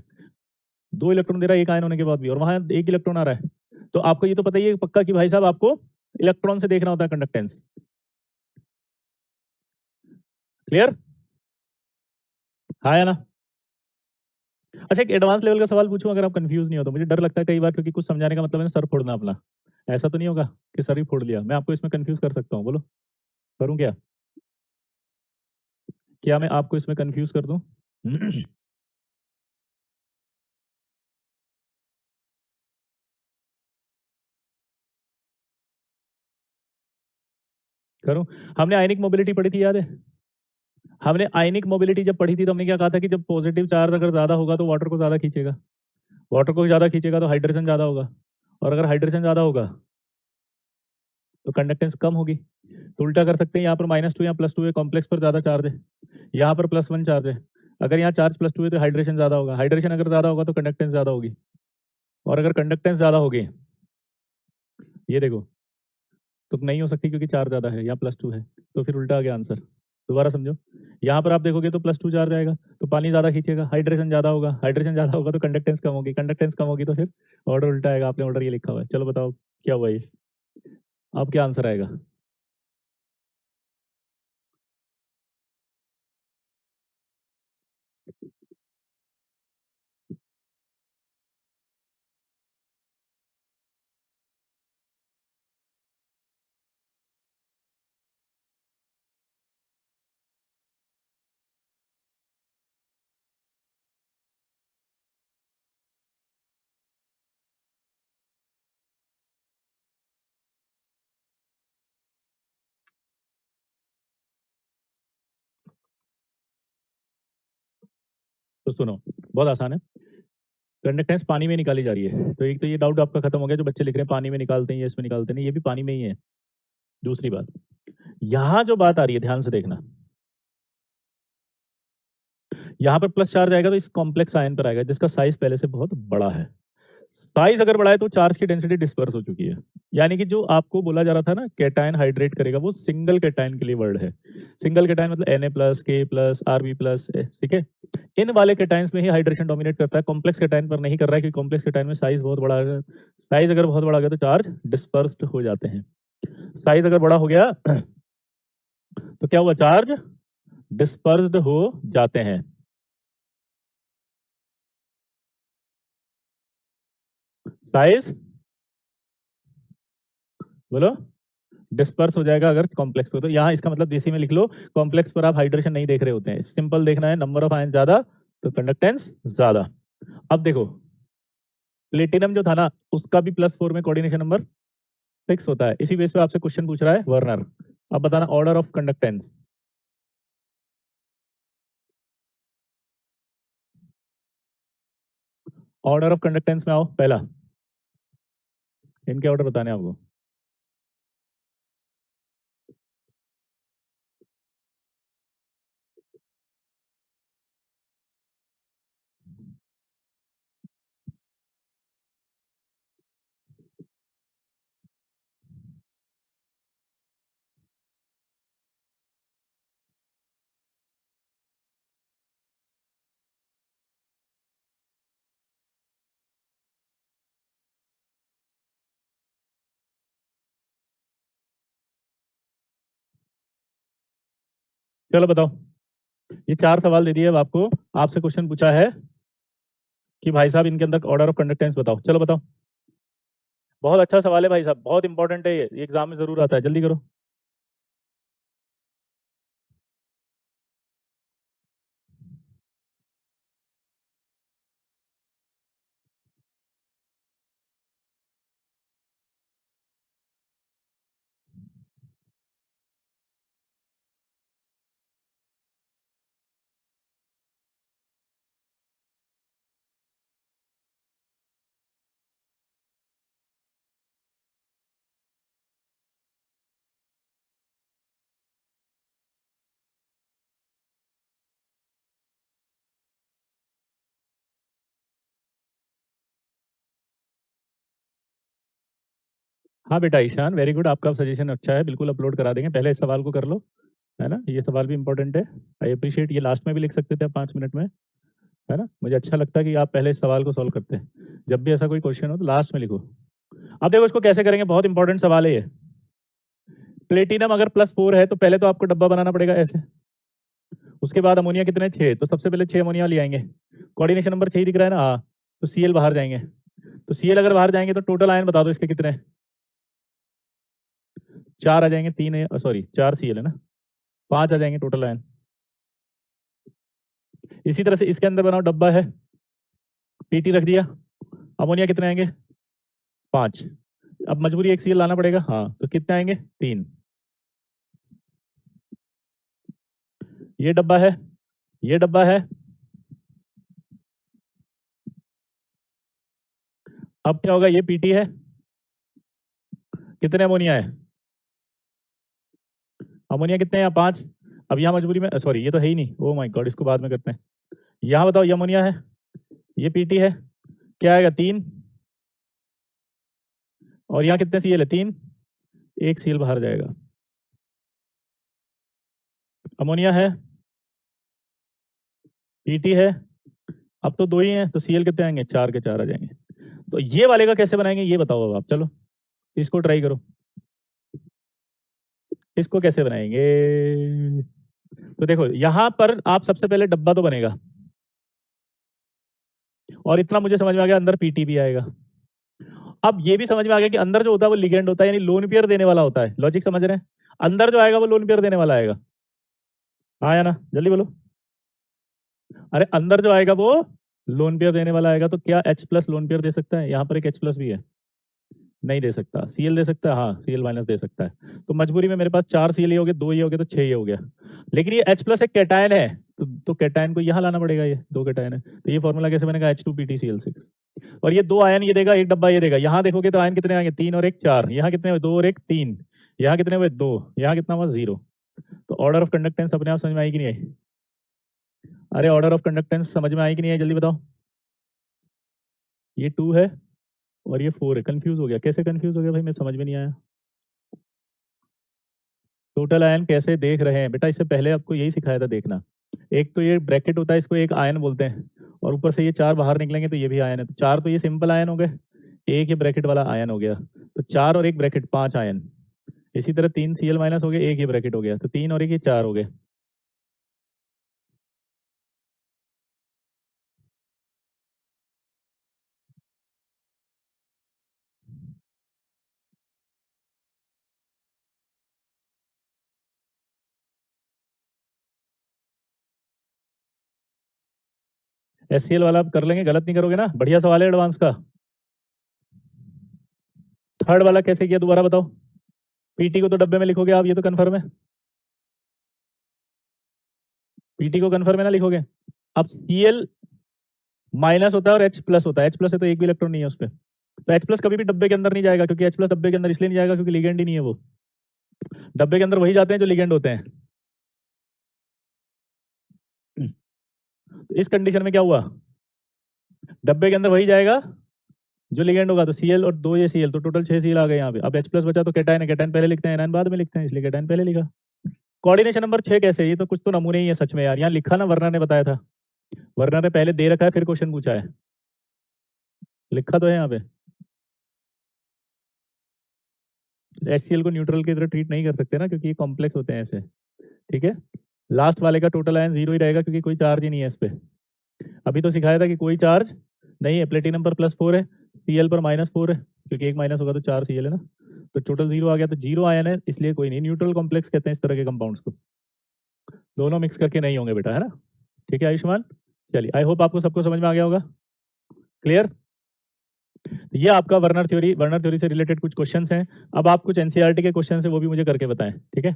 A: 2 इलेक्ट्रॉन दे रहा है 1 आयन होने के बाद भी और वहाँ 1 इलेक्ट्रॉन आ रहा है। तो आपको ये तो पता ही है पक्का कि भाई साहब आपको इलेक्ट्रॉन से देखना होता है कंडक्टेंस। क्लियर? हाँ या ना? अच्छा एक एडवांस लेवल का सवाल पूछूँ अगर आप कन्फ्यूज़ नहीं हो तो? मुझे डर लगता है कई बार क्योंकि कुछ समझाने का मतलब है ना सर फोड़ना अपना। ऐसा तो नहीं होगा कि सर ही फोड़ लिया? मैं आपको इसमें कन्फ्यूज़ कर सकता हूँ, बोलो? करूँ क्या? क्या मैं आपको इसमें कन्फ्यूज़ कर दूँ? करूँ? हमने आयनिक मोबिलिटी पढ़ी थी याद है? हमने आयनिक मोबिलिटी जब पढ़ी थी तो हमने क्या कहा था कि जब पॉजिटिव चार्ज अगर ज़्यादा होगा तो वाटर को ज़्यादा खींचेगा। वाटर को ज़्यादा खींचेगा तो हाइड्रोजन ज़्यादा होगा और अगर हाइड्रोजन ज़्यादा होगा तो कंडक्टेंस कम होगी। तो उल्टा कर सकते हैं यहाँ पर -2 या +2 है कॉम्प्लेक्स पर ज़्यादा चार्ज है। यहाँ पर +1 चार्ज है। अगर यहाँ चार्ज +2 है तो हाइड्रेशन ज़्यादा होगा। हाइड्रेशन अगर ज़्यादा होगा तो कंडक्टेंस ज़्यादा होगी और अगर कंडक्टेंस ज़्यादा होगी, ये देखो, तो नहीं हो सकती क्योंकि चार्ज ज़्यादा है, यहाँ +2 है। तो फिर उल्टा आ गया आंसर। दोबारा समझो। यहाँ पर आप देखोगे तो +2 चार्ज आएगा, तो पानी ज़्यादा खींचेगा, हाइड्रेशन ज़्यादा होगा, हाइड्रेशन ज़्यादा होगा तो कंडक्टेंस कम होगी, कंडक्टेंस कम होगी तो फिर ऑर्डर उल्टा आएगा, आपने ऑर्डर ये लिखा हुआ है। चलो बताओ क्या हुआ ये? अब क्या आंसर आएगा? तो सुनो, बहुत आसान है। कंडक्टेंस पानी में निकाली जा रही है। तो एक तो ये डाउट आपका खत्म हो गया जो बच्चे लिख रहे हैं पानी में निकालते हैं या इसमें निकालते नहीं, ये भी पानी में ही है। दूसरी बात, यहाँ जो बात आ रही है ध्यान से देखना। यहाँ पर प्लस चार्ज आएगा तो इस कॉम्प्लेक्स आयन पर आएगा जिसका साइज़ पहले से बहुत बड़ा है। साइज़ अगर बड़ा है तो चार्ज की डेंसिटी डिस्पर्स हो चुकी है। यानी कि जो आपको बोला जा रहा था ना कैटायन हाइड्रेट करेगा वो सिंगल कैटायन के लिए वर्ड है। सिंगल कैटायन मतलब Na+, K+, Rb+, ठीक है? इन वाले कैटायन्स में ही हाइड्रेशन डोमिनेट करता है, कॉम्प्लेक्स कैटायन पर नहीं कर रहा है क्योंकि कॉम्प्लेक्स कैटायन में साइज़ बहुत बड़ा है। साइज़ अगर बहुत बड़ा हो गया तो चार्ज डिस्पर्स्ड हो जाते हैं। साइज़ अगर बड़ा हो गया तो क्या हुआ चार्ज डिस्पर्स्ड हो जाते हैं। साइज़ बोलो डिस्पर्स हो जाएगा अगर कॉम्प्लेक्स पे तो यहाँ इसका मतलब देसी में लिख लो कॉम्प्लेक्स पर आप हाइड्रेशन नहीं देख रहे होते हैं सिंपल देखना है नंबर ऑफ आयन ज्यादा तो कंडक्टेंस ज्यादा। अब देखो प्लेटिनम जो था ना उसका भी +4 में कोऑर्डिनेशन नंबर फिक्स होता है इसी बेस पे आपसे क्वेश्चन पूछ रहा है वर्नर। अब बताना order of conductance. Order of conductance में आओ पहला इनके ऑर्डर बताने हैं आपको। चलो बताओ ये 4 सवाल दे दिए अब आपको आपसे क्वेश्चन पूछा है कि भाई साहब इनके अंदर ऑर्डर ऑफ कंडक्टेंस बताओ चलो बताओ। बहुत अच्छा सवाल है भाई साहब बहुत इंपॉर्टेंट है ये एग्जाम में जरूर आता है जल्दी करो। हाँ बेटा ईशान, वेरी गुड, आपका सजेशन अच्छा है, बिल्कुल अपलोड करा देंगे। पहले इस सवाल को कर लो, है ना, ये सवाल भी इंपॉर्टेंट है। आई अप्रिशिएट, ये लास्ट में भी लिख सकते थे आप 5 मिनट में, है ना। मुझे अच्छा लगता है कि आप पहले इस सवाल को सॉल्व करते हैं। जब भी ऐसा कोई क्वेश्चन हो तो लास्ट में लिखो। अब देखो इसको कैसे करेंगे, बहुत इंपॉर्टेंट सवाल है ये। प्लेटिनम अगर +4 है तो पहले तो आपको डब्बा बनाना पड़ेगा ऐसे, उसके बाद अमोनिया कितने 6, तो सबसे पहले 6 अमोनिया ले आएंगे। कोऑर्डिनेशन नंबर 6 दिख रहा है ना, हाँ, तो Cl बाहर जाएंगे। तो Cl अगर बाहर जाएंगे तो टोटल आयन बता दो इसके कितने, 4 आ जाएंगे, 3 सॉरी 4 Cl है ना, 5 आ जाएंगे टोटल आयन। इसी तरह से इसके अंदर बनाओ, डब्बा है, पीटी रख दिया, अमोनिया कितने आएंगे 5। अब मजबूरी एक Cl लाना पड़ेगा, हाँ, तो कितने आएंगे 3। ये डब्बा है, ये डब्बा है। अब क्या होगा, ये पीटी है, कितने अमोनिया है, अमोनिया कितने हैं 5। अब यहाँ मजबूरी में, सॉरी ये तो है ही नहीं, ओ माय गॉड, इसको बाद में करते हैं। यहाँ बताओ, ये अमोनिया है, ये पीटी है, क्या आएगा 3, और यहाँ कितने Cl है 3, एक Cl बाहर जाएगा। अमोनिया है, पीटी है, अब तो 2 ही हैं, तो Cl कितने आएंगे, 4 के 4 आ जाएंगे। तो ये वाले का कैसे बनाएंगे ये बताओ अब आप, चलो इसको ट्राई करो, इसको कैसे बनाएंगे। तो देखो यहां पर आप सबसे पहले डब्बा तो बनेगा, और इतना मुझे समझ में आ गया, अंदर पीटी भी आएगा। अब ये भी समझ में आ गया कि अंदर जो होता है वो लिगेंड होता है, यानी लोन पेयर देने वाला होता है। लॉजिक समझ रहे हैं, अंदर जो आएगा वो लोन पेयर देने वाला आएगा, आया ना, जल्दी बोलो। अरे अंदर जो आएगा वो लोन पेयर देने वाला आएगा, तो क्या H+ लोन पेयर दे सकता है, यहाँ पर एक H+ भी है, नहीं दे सकता। Cl दे सकता है, हाँ Cl- दे सकता है। तो मजबूरी में मेरे पास 4 Cl हो गए, 2 ये हो गए, तो 6 ये हो गया। लेकिन ये H+ एक कैटायन है, तो कैटायन को यहाँ लाना पड़ेगा, ये 2 कैटायन है, तो ये फॉर्मूला कैसे बनेगा, H2PtCl6। और ये 2 आयन ये देगा, एक डब्बा ये देगा। यहाँ देखोगे तो आयन कितने आएंगे, 3 और 1 4, यहाँ कितने हुए 2 और 1 3, यहाँ कितने हुए 2, यहाँ कितना हुआ 0। तो ऑर्डर ऑफ कंडक्टेंस अपने आप समझ में आई कि नहीं आई। अरे ऑर्डर ऑफ कंडक्टेंस समझ में आई कि नहीं आई, जल्दी बताओ। ये 2 है और ये 4 है, कंफ्यूज हो गया, कैसे कंफ्यूज हो गया भाई, मैं समझ में नहीं आया। टोटल आयन कैसे देख रहे हैं बेटा, इससे पहले आपको यही सिखाया था देखना। एक तो ये ब्रैकेट होता है, इसको एक आयन बोलते हैं, और ऊपर से ये 4 बाहर निकलेंगे तो ये भी आयन है। तो 4 तो ये सिंपल आयन हो गए, एक ये ब्रैकेट वाला आयन हो गया, तो 4 और 1 ब्रैकेट 5 आयन। इसी तरह 3 Cl- हो गए, एक ये ब्रैकेट हो गया, तो 3 और 1 ये 4 हो गए। HCl वाला आप कर लेंगे, गलत नहीं करोगे ना, बढ़िया सवाल है एडवांस का। थर्ड वाला कैसे किया दोबारा बताओ। पीटी को तो डब्बे में लिखोगे आप, ये तो कन्फर्म है, पीटी को कन्फर्म है ना लिखोगे। अब Cl- होता है और H+ होता है, H+ है तो एक भी इलेक्ट्रॉन नहीं है उस पर, तो H+ कभी भी डब्बे के अंदर नहीं जाएगा, क्योंकि H+ डब्बे के अंदर इसलिए नहीं जाएगा क्योंकि लिगेंड ही नहीं है वो। डब्बे के अंदर वही जाते हैं जो लिगेंड होते हैं। तो इस कंडीशन में क्या हुआ, डब्बे के अंदर वही जाएगा जो लिगेंड होगा, तो Cl और 2 ये Cl, तो टोटल 6 Cl आ गए यहाँ पे। अब H+ बचा तो कैटायन है, कैटायन पहले लिखते हैं, एनायन बाद में लिखते हैं, इसलिए कैटायन पहले लिखा। कोऑर्डिनेशन नंबर 6 कैसे, ये तो कुछ तो नमूने ही है सच में यार, यहाँ लिखा ना, वर्नर ने बताया था, वर्नर ने पहले दे रखा है फिर क्वेश्चन पूछा है, लिखा तो है यहाँ पे। HCl को न्यूट्रल की तरह ट्रीट नहीं कर सकते ना, क्योंकि ये कॉम्प्लेक्स होते हैं ऐसे, ठीक है। लास्ट वाले का टोटल आयन 0 ही रहेगा, क्योंकि कोई चार्ज ही नहीं है इस पे। अभी तो सिखाया था कि कोई चार्ज नहीं है, प्लेटिनम पर +4 है, Cl पर -4 है, क्योंकि एक माइनस होगा तो 4 Cl है ना, तो टोटल 0 आ गया, तो 0 आयन है, इसलिए कोई नहीं। न्यूट्रल कॉम्प्लेक्स कहते हैं इस तरह के कंपाउंड्स को, दोनों मिक्स करके नहीं होंगे बेटा, है ना। ठीक है आयुष्मान, चलिए आई होप आपको सबको समझ में आ गया होगा, क्लियर। ये आपका वर्नर थ्योरी से रिलेटेड कुछ क्वेश्चंस हैं। अब आप कुछ एनसीईआरटी के क्वेश्चन है वो भी मुझे करके बताएं, ठीक है।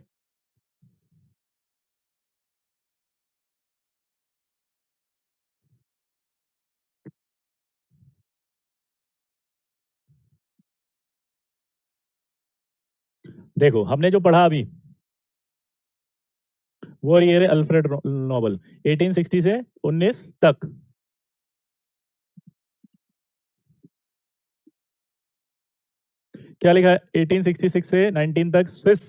A: देखो हमने जो पढ़ा अभी, वो ये है अल्फ्रेड नोबल, 1860 से 19 तक। क्या लिखा है 1866 से 19 तक स्विस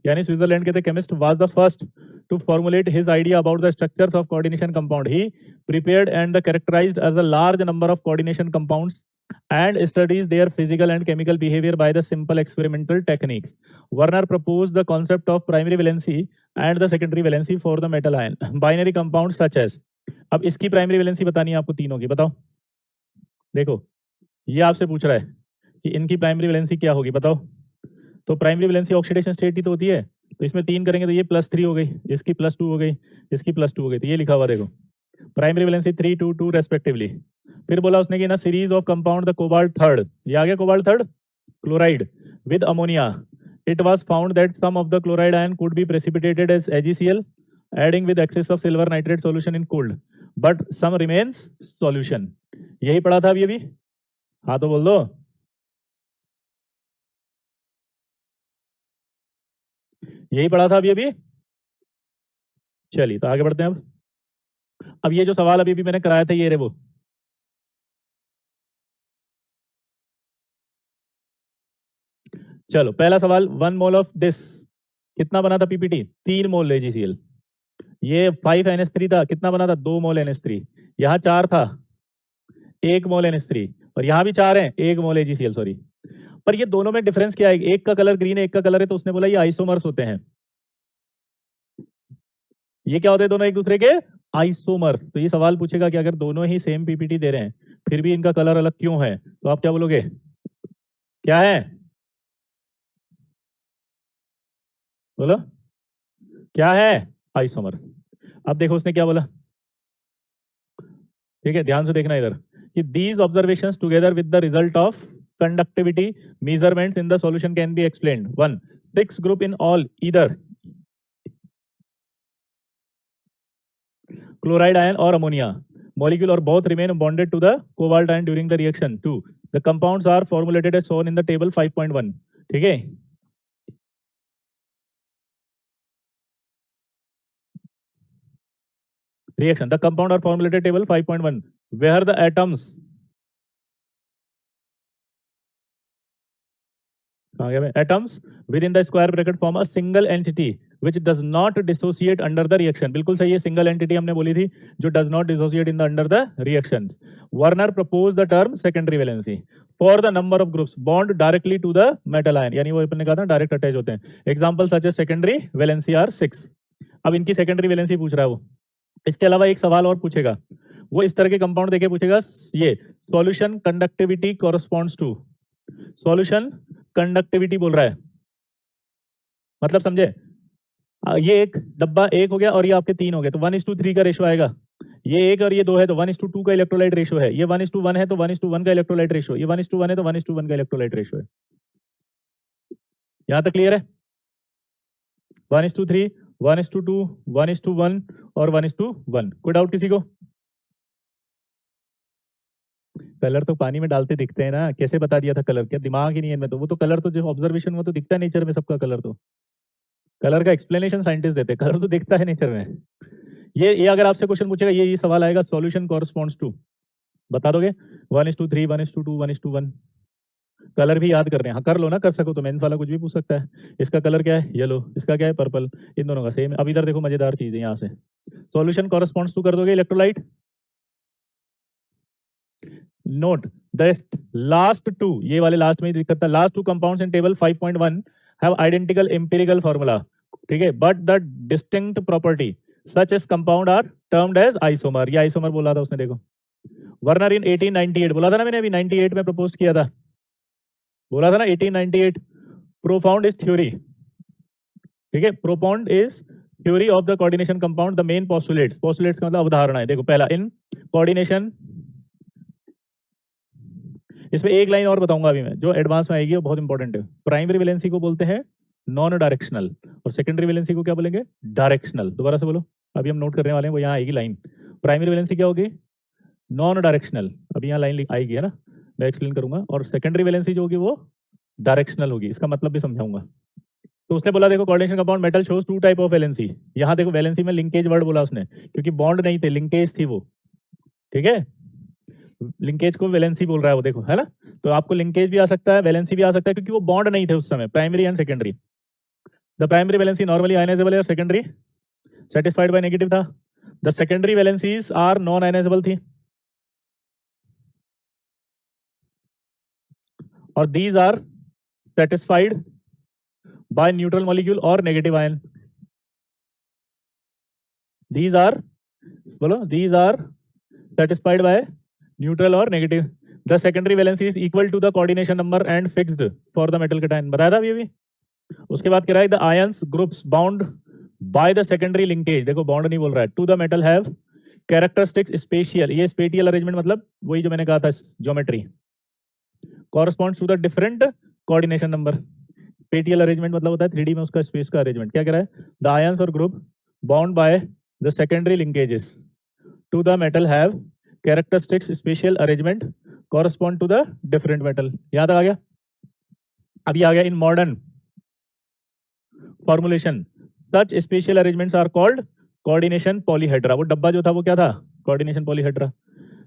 A: यानी स्विट्जरलैंड के थे chemist was the first to formulate his idea about the structures of coordination compound he prepared and the characterised as a large number of coordination compounds and studies their physical and chemical behavior by the simple experimental techniques. Werner proposed the concept of primary valency and the secondary valency for the metal ion binary compounds such as. अब इसकी प्राइमरी वैलेंसी बतानी है आपको तीनों की, बताओ। देखो ये आपसे पूछ रहा है कि इनकी प्राइमरी वैलेंसी क्या होगी, बताओ। तो प्राइमरी वैलेंसी ऑक्सीडेशन स्टेट ही तो होती है, तो इसमें 3 करेंगे तो ये +3 हो गई, इसकी +2 हो गई, इसकी +2 हो गई, तो ये लिखा हुआ देखो प्राइमरी वैलेंसी 3 2 2 रेस्पेक्टिवली। फिर बोला उसने कि ना series of compound the cobalt third, ये आ गया cobalt third chloride with ammonia, it was found that some of the chloride ion could be precipitated as AgCl adding with excess of silver nitrate solution in cold but some remains solution. यही पढ़ा था अभी। हाँ तो बोल दो, यही पढ़ा था अभी। चलिए तो आगे बढ़ते हैं। अब ये जो सवाल अभी मैंने कराया था ये रे वो, चलो पहला सवाल 1 मोल ऑफ दिस कितना बना था पीपीटी, 3 मोल AgCl। ये 5 NH3 था, कितना बना था 2 मोल NH3। यहाँ 4 था 1 मोल NH3 और यहाँ भी 4 है 1 मोल AgCl, सॉरी। पर ये दोनों में डिफरेंस क्या है, एक का कलर ग्रीन है एक का कलर है, तो उसने बोला ये आइसोमर्स होते हैं। ये क्या होते हैं दोनों एक दूसरे के आइसोमर्स। तो ये सवाल पूछेगा कि अगर दोनों ही सेम पीपीटी दे रहे हैं फिर भी इनका कलर अलग क्यों है, तो आप क्या बोलोगे, क्या है, बोलो क्या है, आइसोमर्स। अब देखो उसने क्या बोला, ठीक है ध्यान से देखना इधर कि these observations together with the result of conductivity measurements in the solution can be explained. 1 6 group in all either chloride ion or ammonia molecule or both remain bonded to the cobalt ion during the reaction. 2 the compounds are formulated as shown in the table 5.1. ठीक है, reaction the compound are formulated table 5.1 where the atoms atoms within the square bracket form a single entity which does not dissociate under the reaction. बिल्कुल सही है, सिंगल एंटिटी हमने बोली थी जो does not dissociate in the under the reactions. Werner proposed the term secondary valency for the number of groups bond directly to the metal ion, यानी वो अपन ने कहा था डायरेक्ट अटैच होते हैं। Example such as secondary valency are 6। अब इनकी सेकेंडरी वैलेंसी पूछ रहा है वो। इसके अलावा एक सवाल और पूछेगा, वो इस तरह के कंपाउंड देके पूछेगा, ये solution conductivity corresponds to, solution conductivity बोल रहा है, मतलब समझे, ये एक डब्बा 1 हो गया और ये आपके 3 हो गए तो 1:3 का रेशो आएगा। ये 1 और ये 2 है तो 1:2 का इलेक्ट्रोलाइट रेशो है, ये 1:1 है तो 1:1 का इलेक्ट्रोलाइट रेशो, ये 1:1 है तो 1:1 का इलेक्ट्रोलाइट रेशो है। यहां तक क्लियर है, 1:3 1:2 1:1 और 1:1। कोई डाउट किसी को? कलर तो पानी में डालते दिखते हैं ना, कैसे बता दिया था कलर, क्या दिमाग ही नहीं है इनमें, तो वो तो कलर तो जो ऑब्जर्वेशन में तो दिखता है नेचर में सबका कलर, तो कलर का एक्सप्लेनेशन साइंटिस्ट देते हैं, कलर तो दिखता है नेचर में। ये अगर आपसे क्वेश्चन पूछेगा ये सवाल आएगा सॉल्यूशन कॉरस्पॉन्ड्स टू, बता दोगे 1:3 1:2 1:1। कलर भी याद कर रहे हैं, हाँ कर लो ना, कर सको तो मेंस वाला कुछ भी पूछ सकता है। इसका कलर क्या है, येलो, इसका क्या है, पर्पल, इन दोनों का सेम। अब इधर देखो मजेदार चीज है, यहाँ से सॉल्यूशन कॉरस्पॉन्ड्स टू कर दोगे इलेक्ट्रोलाइट। नोट द लास्ट 2, ये वाले लास्ट में ही दिक्कत था, last 2 compounds in table 5.1 have identical empirical formula, ठीक है, but the distinct property such as compound are termed as isomer. ये आइसोमर बोला था उसने, देखो वर्नर इन 1898 बोला था ना मैंने, अभी 98 में प्रपोज किया था, बोला था ना 1898। प्रोफाउंड इज थ्योरी, ठीक है, profound is theory of the coordination compound, the main postulates, postulates का मतलब अवधारणा है। देखो पहला इन कोऑर्डिनेशन, इसमें एक लाइन और बताऊंगा अभी मैं जो एडवांस में आएगी, वो बहुत इंपॉर्टेंट है। प्राइमरी वैलेंसी को बोलते हैं नॉन डायरेक्शनल और सेकेंडरी वैलेंसी को क्या बोलेंगे, डायरेक्शनल। दोबारा से बोलो, अभी हम नोट करने वाले हैं, वो यहाँ आएगी लाइन। प्राइमरी वैलेंसी क्या होगी, नॉन डायरेक्शनल, अभी यहाँ लाइन आएगी है ना, मैं एक्सप्लेन करूंगा। और सेकेंडरी वैलेंसी जो होगी वो डायरेक्शनल होगी, इसका मतलब भी समझाऊंगा। तो उसने बोला देखो coordination compound metal shows 2 type of valency. यहाँ देखो वैलेंसी में लिंकेज वर्ड बोला उसने, क्योंकि बॉन्ड नहीं थे, लिंकेज थी वो, ठीक है, लिंकेज को वैलेंसी बोल रहा है वो, देखो है ना। तो आपको लिंकेज भी आ सकता है, वैलेंसी भी आ सकता है, क्योंकि वो बॉन्ड नहीं थे उस समय, primary and secondary. The primary valency normally ionizable है और सेकेंडरी सेटिस्फाइड बाय नेगेटिव था। The secondary valencies are non ionizable थी और these are satisfied by neutral molecule और नेगेटिव आयन। These are, बोलो, these are satisfied by neutral और negative. The secondary valency is equal to the coordination number and fixed for the metal cation. बताया था अभी। उसके बाद कह रहा है the ions groups bound by the secondary linkage, देखो बॉन्ड नहीं बोल रहा है, to the metal have characteristics spatial, ये spatial arrangement मतलब वही जो मैंने कहा था geometry, corresponds to the different coordination number. spatial arrangement मतलब होता है 3D में उसका स्पेस का अरेंजमेंट। क्या कह रहा है, the ions or group bound by the secondary linkages to the metal have characteristics spatial arrangement correspond to the different metal। याद आ गया? अभी आ गया in modern formulation such spatial arrangements are called coordination polyhedra। वो डब्बा जो था वो क्या था, coordination polyhedra।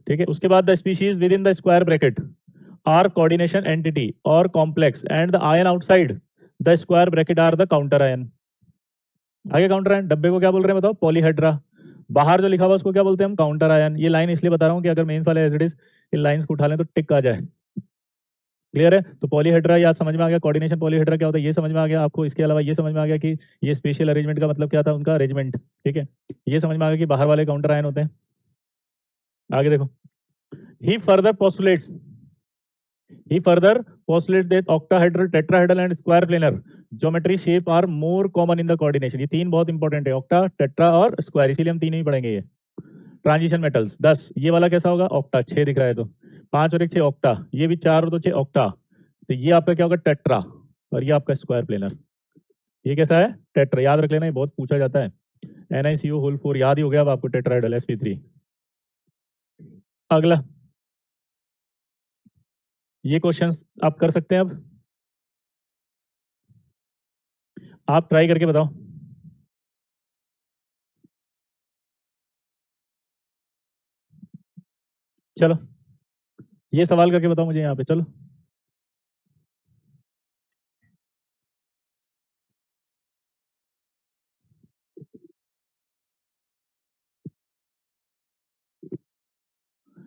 A: ठीक है, उसके बाद the species within the square bracket are coordination entity or complex and the ion outside the square bracket are the counter ion। आगे काउंटर आयन, डब्बे को क्या बोल रहे हैं बताओ, पॉलीहेड्रा। बाहर जो लिखा हुआ उसको क्या बोलते हैं हम, काउंटर आयन। ये लाइन इसलिए बता रहा हूँ कि अगर मेंस वाले as it is in lines को उठा लें तो टिक आ जाए। क्लियर है? तो पॉलीहेड्रा याद समझ में आ गया, कोऑर्डिनेशन पॉलीहेड्रा क्या होता है ये समझ में आ गया आपको। इसके अलावा ये समझ में आ गया कि ये स्पेशल अरेंजमेंट का मतलब क्या था, उनका अरेंजमेंट। ठीक है, ये समझ में आ गया कि बाहर वाले काउंटर आयन होते हैं। आगे देखो, he further postulates that octahedral, tetrahedral and square planar geometry shape are more common in the coordination। ये तीन बहुत इंपॉर्टेंट है, ऑक्टा, टेट्रा और स्क्वायर, इसीलिए हम तीन ही पढ़ेंगे ये। ट्रांजिशन मेटल्स 10, ये वाला कैसा होगा, ऑक्टा, 6 दिख रहा है तो 5 और 1 6 ऑक्टा, ये भी 4 और 2 6 ऑक्टा, तो ये आपका क्या होगा, टेट्रा, और ये आपका स्क्वायर प्लेनर। ये कैसा है, टेट्रा, याद रख लेना, ये बहुत पूछा जाता है। NiCO होल 4 याद ही हो गया अब आपको, टेट्राहेड्रल sp3। अगला ये क्वेश्चंस आप कर सकते हैं, अब आप ट्राई करके बताओ। चलो ये सवाल करके बताओ मुझे यहाँ पे, चलो।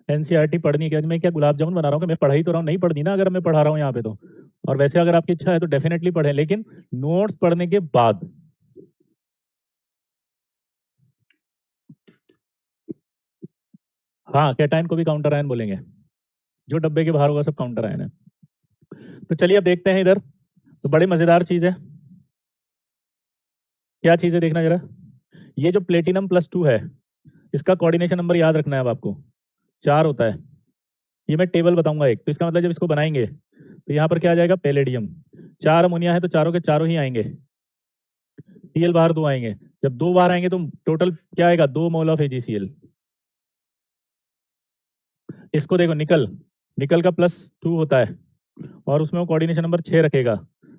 A: एनसीईआरटी पढ़नी क्या, मैं क्या गुलाब जामुन बना रहा हूँ कि मैं पढ़ा ही तो रहा हूँ, नहीं पढ़नी ना अगर मैं पढ़ा रहा हूँ यहाँ पे तो। और वैसे अगर आपकी इच्छा है तो डेफिनेटली पढ़ें, लेकिन नोट्स पढ़ने के बाद। हाँ, कैटायन को भी काउंटर आयन बोलेंगे, जो डब्बे के बाहर होगा सब काउंटर आयन है। तो चलिए अब देखते हैं इधर, तो बड़ी मजेदार चीज है। क्या चीज है देखना जरा, ये जो प्लेटिनम +2 है, इसका कोऑर्डिनेशन नंबर याद रखना है अब आपको, 4 होता है। ये मैं टेबल बताऊंगा एक, तो इसका मतलब जब इसको बनाएंगे तो यहाँ पर क्या आ जाएगा, पैलेडियम। 4 अमोनिया है तो चारों के चारों ही आएंगे, Cl बाहर 2 आएंगे। जब 2 बाहर आएंगे तो टोटल क्या आएगा, 2 मोल ऑफ AgCl। इसको देखो, निकल का +2 होता है और उसमें वो कोऑर्डिनेशन नंबर 6 रखेगा,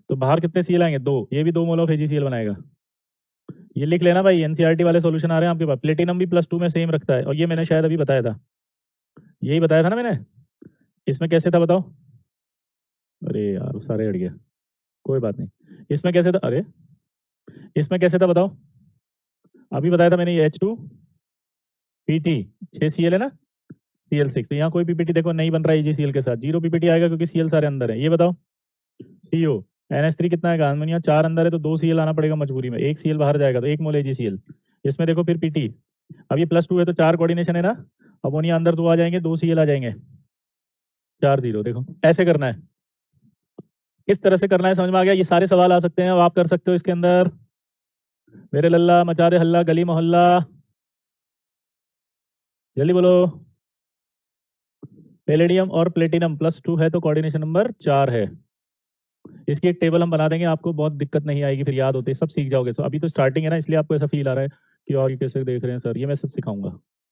A: तो बाहर कितने Cl आएंगे, 2, ये भी 2 मोल ऑफ AgCl बनाएगा। ये लिख लेना भाई, एनसीईआरटी वाले सॉल्यूशन आ रहे हैं आपके पास। प्लेटिनम भी +2 में सेम रखता है, और ये मैंने शायद अभी बताया था, यही बताया था ना मैंने। इसमें कैसे था बताओ, अरे यार सारे हट गया, कोई बात नहीं। इसमें कैसे था, अरे इसमें कैसे था बताओ, अभी बताया था मैंने, ये H2PT 6 Cl है ना, Cl6, तो यहाँ कोई पीपीटी देखो नहीं बन रहा है AgCl के साथ, 0 पीपीटी आएगा क्योंकि Cl सारे अंदर है। ये बताओ CO NH3 कितना है, अमोनिया 4 अंदर है तो 2 Cl आना पड़ेगा मजबूरी में, 1 Cl बाहर जाएगा तो 1 मोल AgCl। इसमें देखो फिर PT, अब ये +2 है तो 4 कोऑर्डिनेशन है ना, अमोनिया अंदर 2 आ जाएंगे, 2 Cl आ जाएंगे, 4 0। देखो ऐसे करना है, किस तरह से करना है समझ में आ गया। ये सारे सवाल आ सकते हैं, अब आप कर सकते हो इसके अंदर। मेरे लल्ला मचा दे हल्ला गली मोहल्ला, जल्दी बोलो। पैलेडियम और प्लेटिनम +2 है तो कोऑर्डिनेशन नंबर 4 है। इसकी एक टेबल हम बना देंगे, आपको बहुत दिक्कत नहीं आएगी, फिर याद होते सब सीख जाओगे। तो अभी तो स्टार्टिंग है ना, इसलिए आपको ऐसा फील आ रहा है कि और ये कैसे देख रहे हैं सर, ये मैं सब सिखाऊंगा।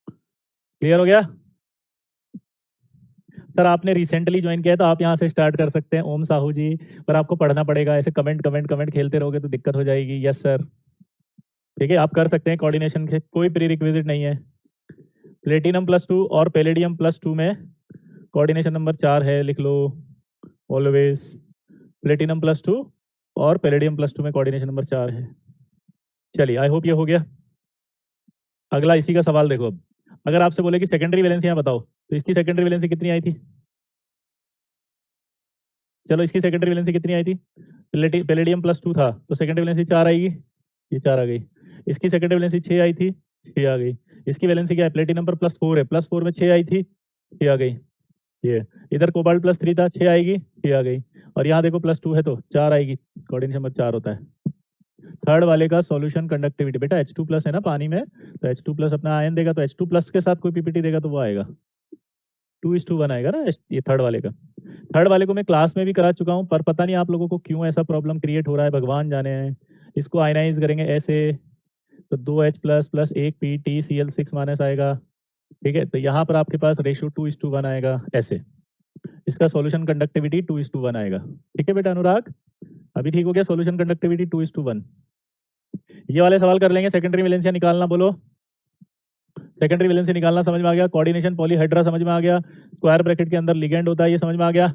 A: क्लियर हो गया सर? आपने रिसेंटली ज्वाइन किया है तो आप यहाँ से स्टार्ट कर सकते हैं, ओम साहू जी, पर आपको पढ़ना पड़ेगा। ऐसे कमेंट खेलते रहोगे तो दिक्कत हो जाएगी। यस सर, ठीक है, आप कर सकते हैं कोऑर्डिनेशन के, कोई प्री रिक्विजिट नहीं है। प्लेटिनम +2 और पैलेडियम +2 में कोऑर्डिनेशन नंबर 4 है, लिख लो ऑलवेज प्लेटिनम +2 और पैलेडियम +2 में कोऑर्डिनेशन नंबर 4 है। चलिए, आई होप ये हो गया। अगला इसी का सवाल देखो अब। अगर आपसे बोले कि सेकेंडरी वैलेंसियाँ बताओ, तो इसकी सेकेंडरी वैलेंसी कितनी आई थी? चलो इसकी सेकेंडरी वैलेंसी कितनी आई थी? पैलेडियम +2 था, तो सेकेंडरी वैलेंसी 4 आएगी, ये 4 आ गई। इसकी सेकेंडरी वैलेंसी 6 आई थी, 6 आ गई। इसकी वैलेंसी क्या है? प्लेटिनम पर +4 है, +4 में 6 आई थी, 6 आ गई। ये इधर कोबाल्ट +3 था, 6 आएगी, 6 आ गई। और यहाँ देखो +2 है तो 4 आएगी, कोऑर्डिनेशन नंबर 4 होता है। थर्ड वाले का सॉल्यूशन कंडक्टिविटी, बेटा H2+ है ना पानी में, तो H2+ अपना आयन देगा, तो H2+ के साथ कोई पीपीटी देगा तो वो आएगा 2:1 आएगा ना, ये थर्ड वाले का। थर्ड वाले को मैं क्लास में भी करा चुका हूँ, पर पता नहीं आप लोगों को क्यों ऐसा प्रॉब्लम क्रिएट हो रहा है, भगवान जाने हैं। इसको आयनाइज करेंगे ऐसे, तो 2H+ प्लस 1 PtCl6- आएगा, ठीक है। तो यहाँ पर आपके पास रेशियो 2:1 आएगा ऐसे। इसका सॉल्यूशन कंडक्टिविटी 2:1 आएगा, ठीक है बेटा अनुराग, अभी ठीक हो गया। Solution conductivity 2:1। ये वाले सवाल कर लेंगे। सेकेंडरी वैलेंसिया निकालना, बोलो सेकेंडरी वैलेंसी निकालना समझ में आ गया। कोऑर्डिनेशन पॉलीहेड्रा समझ में आ गया। स्क्वायर ब्रैकेट के अंदर लिगेंड होता है, ये समझ में आ गया।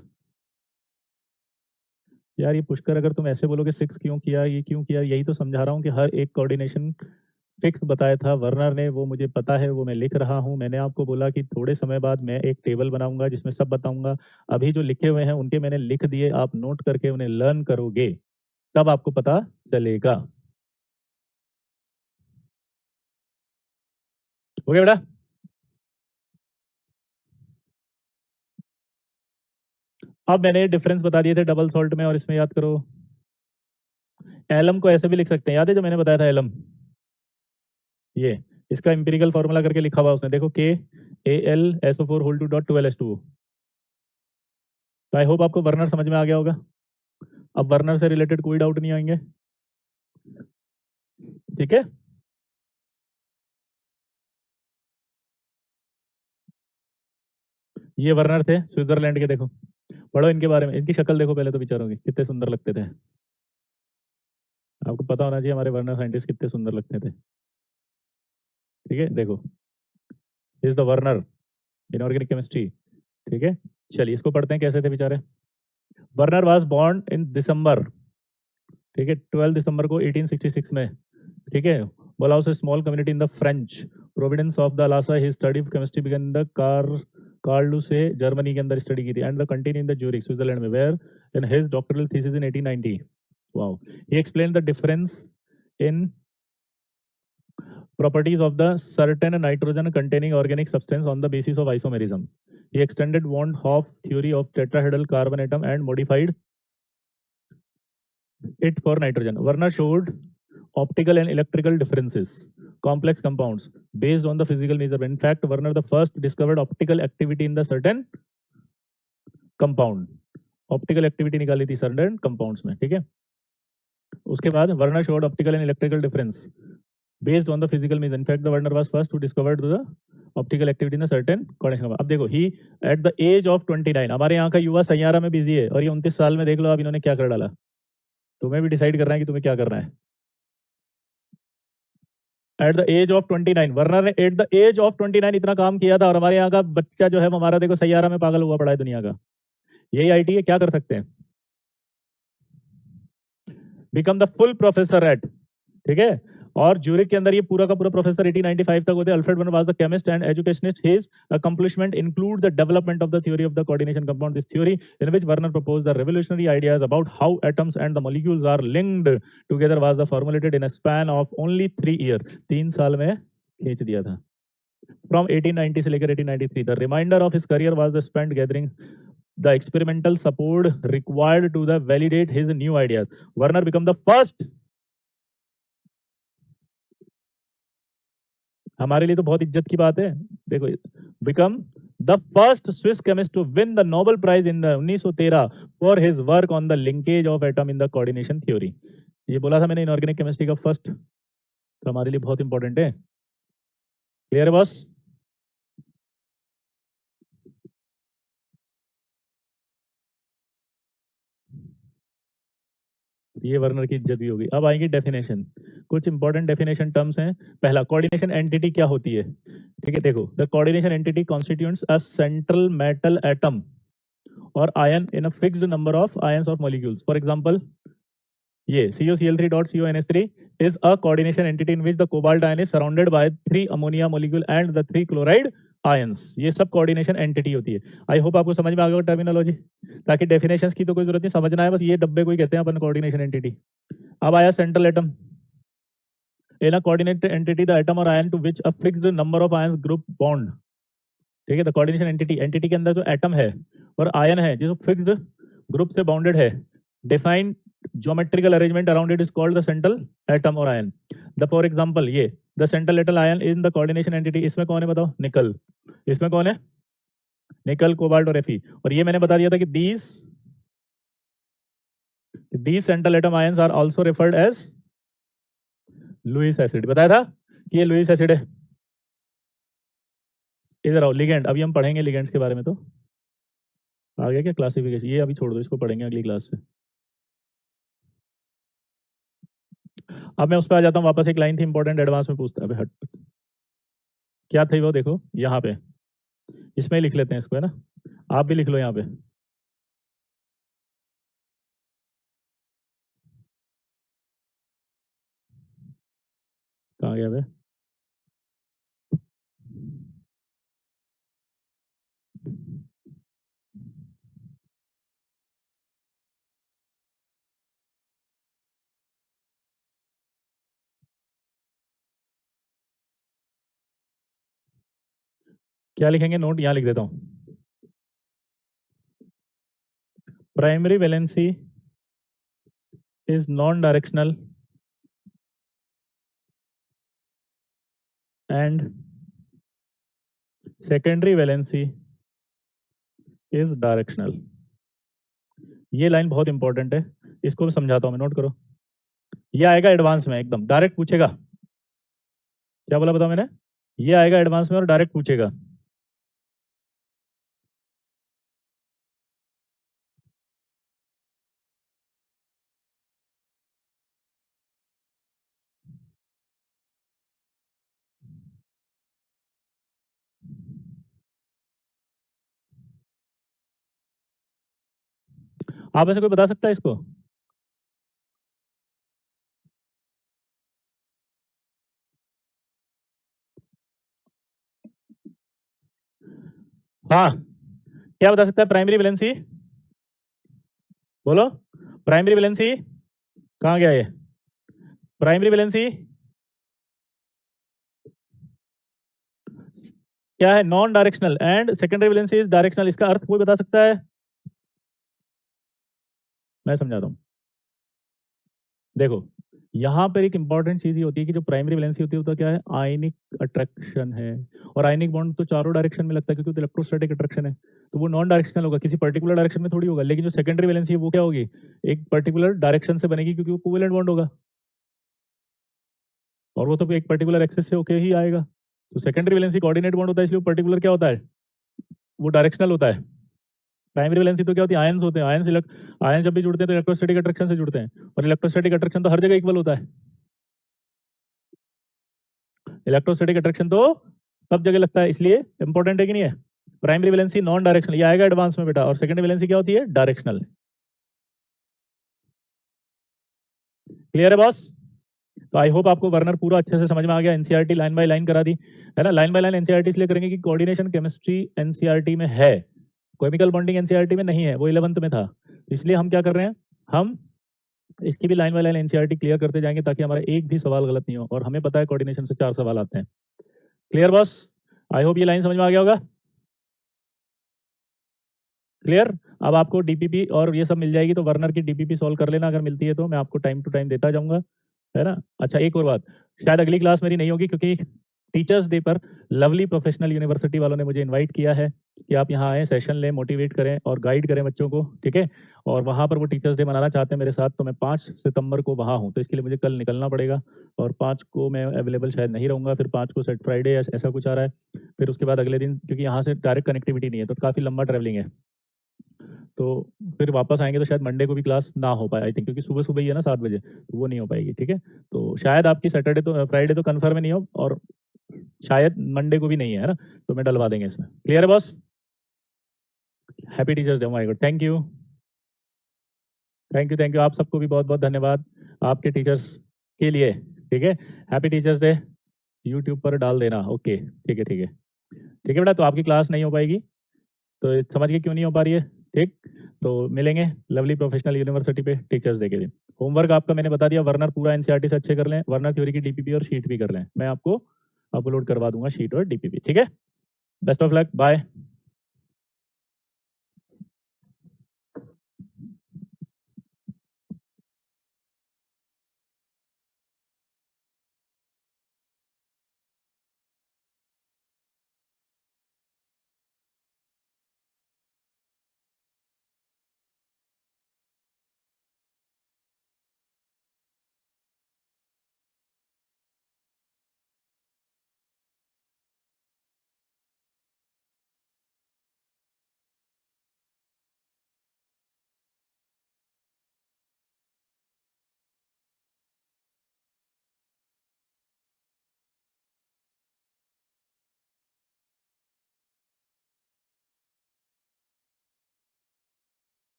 A: यार ये पुष्कर, अगर तुम ऐसे बोलोगे 6 क्यों किया, ये क्यों किया, यही तो समझा रहा हूँ कि हर एक कोऑर्डिनेशन फिक्स बताया था वर्नर ने, वो मुझे पता है, वो मैं लिख रहा हूँ। मैंने आपको बोला कि थोड़े समय बाद मैं एक टेबल बनाऊंगा जिसमें सब बताऊंगा। अभी जो लिखे हुए हैं उनके मैंने लिख दिए, आप नोट करके उन्हें लर्न करोगे तब आपको पता चलेगा। हो गया बेटा? अब मैंने डिफरेंस बता दिए थे डबल सॉल्ट में और इसमें, याद करो। एलम को ऐसे भी लिख सकते हैं, याद है जो मैंने बताया था एलम, ये इसका इंपेरिकल फॉर्मूला करके लिखा हुआ उसने, देखो KAlSO4 2 तो आई होप आपको वर्नर समझ में आ गया होगा। अब वर्नर से रिलेटेड कोई डाउट नहीं आएंगे, ठीक है। ये वर्नर थे स्विट्जरलैंड के, देखो पढ़ो इनके बारे में, इनकी शक्ल देखो पहले तो विचारोगे कितने सुंदर लगते थे। आपको पता होना चाहिए हमारे वर्नर साइंटिस्ट कितने सुंदर लगते थे, ठीक है। देखो is the Werner inorganic chemistry, ठीक है। चलिए इसको पढ़ते हैं कैसे थे बेचारे। वर्नर वाज बॉर्न इन दिसंबर, ठीक है, 12 दिसंबर को 1866 में, ठीक है। बोलाओ से small community in the French providence of the Alsace, he study chemistry began in the Karlsruhe से जर्मनी के अंदर स्टडी की थी, and the continue in the Zurich Switzerland में, where in his doctoral thesis in 1890। Wow, he explain the difference in properties of the certain nitrogen containing organic substance on the basis of isomerism. He extended von Hoff theory of tetrahedral carbon atom and modified it for nitrogen. Werner showed optical and electrical differences, complex compounds based on the physical measurement. In fact, Werner the first discovered optical activity in the certain compound. Optical activity निकाली थी सर्टेन कंपाउंड्स में, ठीक है। उसके बाद Werner showed optical and electrical difference based on the physical means. In fact, the Werner was first to discover the optical activity in a certain condition. अब देखो ही at the age of 29, हमारे यहाँ का युवा सैयारा में बिजी है, और ये 29 साल में देख लो अब इन्होंने क्या कर डाला। तुम्हें भी डिसाइड करना है कि तुम्हें क्या करना है। At the age of 29, Werner ने एट द एज ऑफ 29 इतना काम किया था, और हमारे यहाँ का बच्चा जो है वो हमारा देखो सैयारा में पागल हुआ पड़ा है दुनिया का। यही आईटी है, क्या कर सकते हैं, become the full professor at, ठीक है। और ज्यूरिक के अंदर ये पूरा का पूरा प्रोफेसर 1895 तक होते। Alfred Werner was the chemist and educationist. His accomplishment include the development of the theory of the coordination compound. This theory in which Werner proposed the revolutionary ideas about how atoms and the molecules are linked together was formulated in a span of only 3 years. 3 साल में खींच दिया था। From 1890 से लेकर 1893, the remainder of his career was spent gathering the experimental support required to the validate his new ideas. Werner became the first, हमारे लिए तो बहुत इज्जत की बात है, देखो, become the first Swiss chemist to win the Nobel prize in 1913 for his work on the linkage of atom in the coordination theory. ये बोला था मैंने इनऑर्गेनिक केमिस्ट्री का फर्स्ट, तो हमारे लिए बहुत इंपॉर्टेंट है। क्लियर है बॉस? ये वर्नर की इज्जत भी होगी। अब आएंगी डेफिनेशन, कुछ इंपॉर्टेंट डेफिनेशन टर्म्स हैं। पहला, कोऑर्डिनेशन एंटिटी क्या होती है? ठीक है, देखो, the coordination entity constituents a central metal atom और ion in a fixed number of ions of molecules. For example, ये COCl3.CONH3 is a coordination entity in which the cobalt ion is surrounded by 3 ammonia molecule and the 3 chloride ions। ये सब कोऑर्डिनेशन एंटिटी होती है। आई होप आपको समझ में आ गया टर्मिनोलॉजी, ताकि डेफिनेशंस की तो कोई जरूरत नहीं, समझना है बस, ये डब्बे को ही कहते हैं अपन कोऑर्डिनेशन एंटिटी। अब आया central atom, in a coordinated entity the atom और ion to which a fixed number of ions group bond. ठीक है, द कोऑर्डिनेशन एंटिटी, एंटिटी के अंदर जो एटम है और आयन है जो फिक्स्ड ग्रुप से बाउंडेड है, define geometrical arrangement around it is called the central atom और आयन। द फॉर एग्जांपल, ये the central atom ion in the coordination entity, इसमें कौन है बताओ? निकल। इसमें कौन है? निकल, कोबाल्ट और Fe। और ये मैंने बता दिया था कि these central atom ions are also referred as Lewis acid. बताया था कि ये लुईस एसिड है। इधर आओ, लिगेंड, अभी हम पढ़ेंगे लिगेंड्स के बारे में। तो आ गया क्या क्लासिफिकेशन? ये अभी छोड़ दो, इसको पढ़ेंगे अगली क्लास से। अब मैं उस पर आ जाता हूँ वापस। एक लाइन थी इंपॉर्टेंट, एडवांस में पूछता है। हट, क्या थी वो? देखो यहाँ पे, इसमें लिख लेते हैं इसको, है ना? आप भी लिख लो यहाँ पे। कहाँ गया वे? क्या लिखेंगे? नोट यहाँ लिख देता हूँ। Primary valency is non directional and secondary valency is directional. ये लाइन बहुत इंपॉर्टेंट है, इसको भी समझाता हूँ मैं, नोट करो। ये आएगा एडवांस में, एकदम डायरेक्ट पूछेगा। क्या बोला बताओ मैंने? ये आएगा एडवांस में और डायरेक्ट पूछेगा। आप ऐसे कोई बता सकता है इसको? हाँ, क्या बता सकता है? प्राइमरी वैलेंसी, बोलो। प्राइमरी वैलेंसी कहाँ गया? ये प्राइमरी वैलेंसी क्या है? Non directional and secondary valency is directional. इसका अर्थ कोई बता सकता है? मैं समझाता हूँ। देखो, यहाँ पर एक इंपॉर्टेंट चीज ये होती है कि जो प्राइमरी वैलेंसी होती है वो तो क्या है? आयनिक अट्रैक्शन है। और आयनिक बॉन्ड तो चारों डायरेक्शन में लगता है, क्योंकि तो इलेक्ट्रोस्टैटिक अट्रैक्शन है, तो वो नॉन डायरेक्शनल होगा, किसी पर्टिकुलर डायरेक्शन में थोड़ी होगा। लेकिन जो सेकेंडरी वैलेंसी है वो क्या होगी? एक पर्टिकुलर डायरेक्शन से बनेगी, क्योंकि वो कोवेलेंट बॉन्ड होगा, और वो तो एक पर्टिकुलर एक्सेस से होके ही आएगा। तो सेकेंडरी वैलेंसी कोऑर्डिनेट बॉन्ड होता है, इसलिए पर्टिकुलर क्या होता है? वो डायरेक्शनल होता है। प्राइमरी वैलेंसी तो क्या होती है? आयंस होते हैं। आयंस जब भी जुड़ते हैं तो इलेक्ट्रोस्टैटिक अट्रैक्शन से जुड़ते हैं, और इलेक्ट्रोस्टैटिक अट्रैक्शन तो हर जगह इक्वल होता है। इलेक्ट्रोस्टैटिक अट्रैक्शन तो सब जगह लगता है, इसलिए इंपॉर्टेंट है कि नहीं है? प्राइमरी वैलेंसी नॉन डायरेक्शनल, ये आएगा एडवांस में बेटा। और सेकेंडरी वैलेंसी क्या होती है? डायरेक्शनल। क्लियर है बॉस? तो आई होप आपको वर्नर पूरा अच्छे से समझ में आ गया। एनसीईआरटी लाइन बाय लाइन करा दी है ना। लाइन बाय लाइन एनसीईआरटी इसलिए करेंगे कि कोऑर्डिनेशन केमिस्ट्री एनसीईआरटी में है, केमिकल बॉन्डिंग एनसीईआरटी में नहीं है, वो 11th में था। इसलिए हम क्या कर रहे हैं, हम इसकी भी line by line NCERT clear करते जाएंगे, ताकि हमारा एक भी सवाल गलत नहीं हो। और हमें पता है कोऑर्डिनेशन से 4 सवाल आते हैं। Clear boss? आई होप ये लाइन समझ में आ गया होगा। क्लियर? अब आपको डीपीपी और ये सब मिल जाएगी, तो वर्नर की डीपीपी सॉल्व कर लेना, अगर मिलती है तो मैं आपको टाइम टू टाइम देता जाऊंगा, है ना। अच्छा, एक और बात, शायद अगली क्लास मेरी नहीं होगी, क्योंकि टीचर्स डे पर लवली प्रोफेशनल यूनिवर्सिटी वालों ने मुझे इनवाइट किया है कि आप यहाँ आए, सेशन लें, मोटिवेट करें और गाइड करें बच्चों को, ठीक है। और वहाँ पर वो टीचर्स डे मनाना चाहते हैं मेरे साथ, तो मैं 5 सितंबर को वहाँ हूँ, तो इसके लिए मुझे कल निकलना पड़ेगा। और 5 को मैं अवेलेबल शायद नहीं रहूँगा, फिर 5 को सेट फ्राइडे ऐसा कुछ आ रहा है, फिर उसके बाद अगले दिन, क्योंकि यहाँ से डायरेक्ट कनेक्टिविटी नहीं है, तो काफ़ी लंबा ट्रैवलिंग है। तो फिर वापस आएँगे तो शायद मंडे को भी क्लास ना हो पाए आई थिंक, क्योंकि सुबह-सुबह ही है ना 7 बजे, तो वो नहीं हो पाएगी, ठीक है? तो शायद आपकी सैटरडे तो फ्राइडे तो कन्फर्म ही नहीं हो और शायद मंडे को भी नहीं है ना? तो मैं डलवा देंगे इसमें। क्लियर है boss? Happy teachers day, oh my God! Thank you. Thank you, thank you. आप सबको भी बहुत-बहुत धन्यवाद आपके टीचर्स के लिए, ठीक है? Happy teachers day. यूट्यूब पर डाल देना, ओके, ठीक है, ठीक है। ठीक है बेटा, तो आपकी क्लास नहीं हो पाएगी, तो ये समझ गए क्यों नहीं हो पा रही है, ठीक? तो मिलेंगे लवली प्रोफेशनल यूनिवर्सिटी पे टीचर्स डे के दिन। होमवर्क आपका मैंने बता दिया, वर्नर पूरा एनसीईआरटी से अच्छे कर लें, वर्नर थ्योरी की डीपीपी और शीट भी कर लें। मैं आपको अपलोड करवा दूँगा शीट और डीपीपी, ठीक है? Best of luck, bye.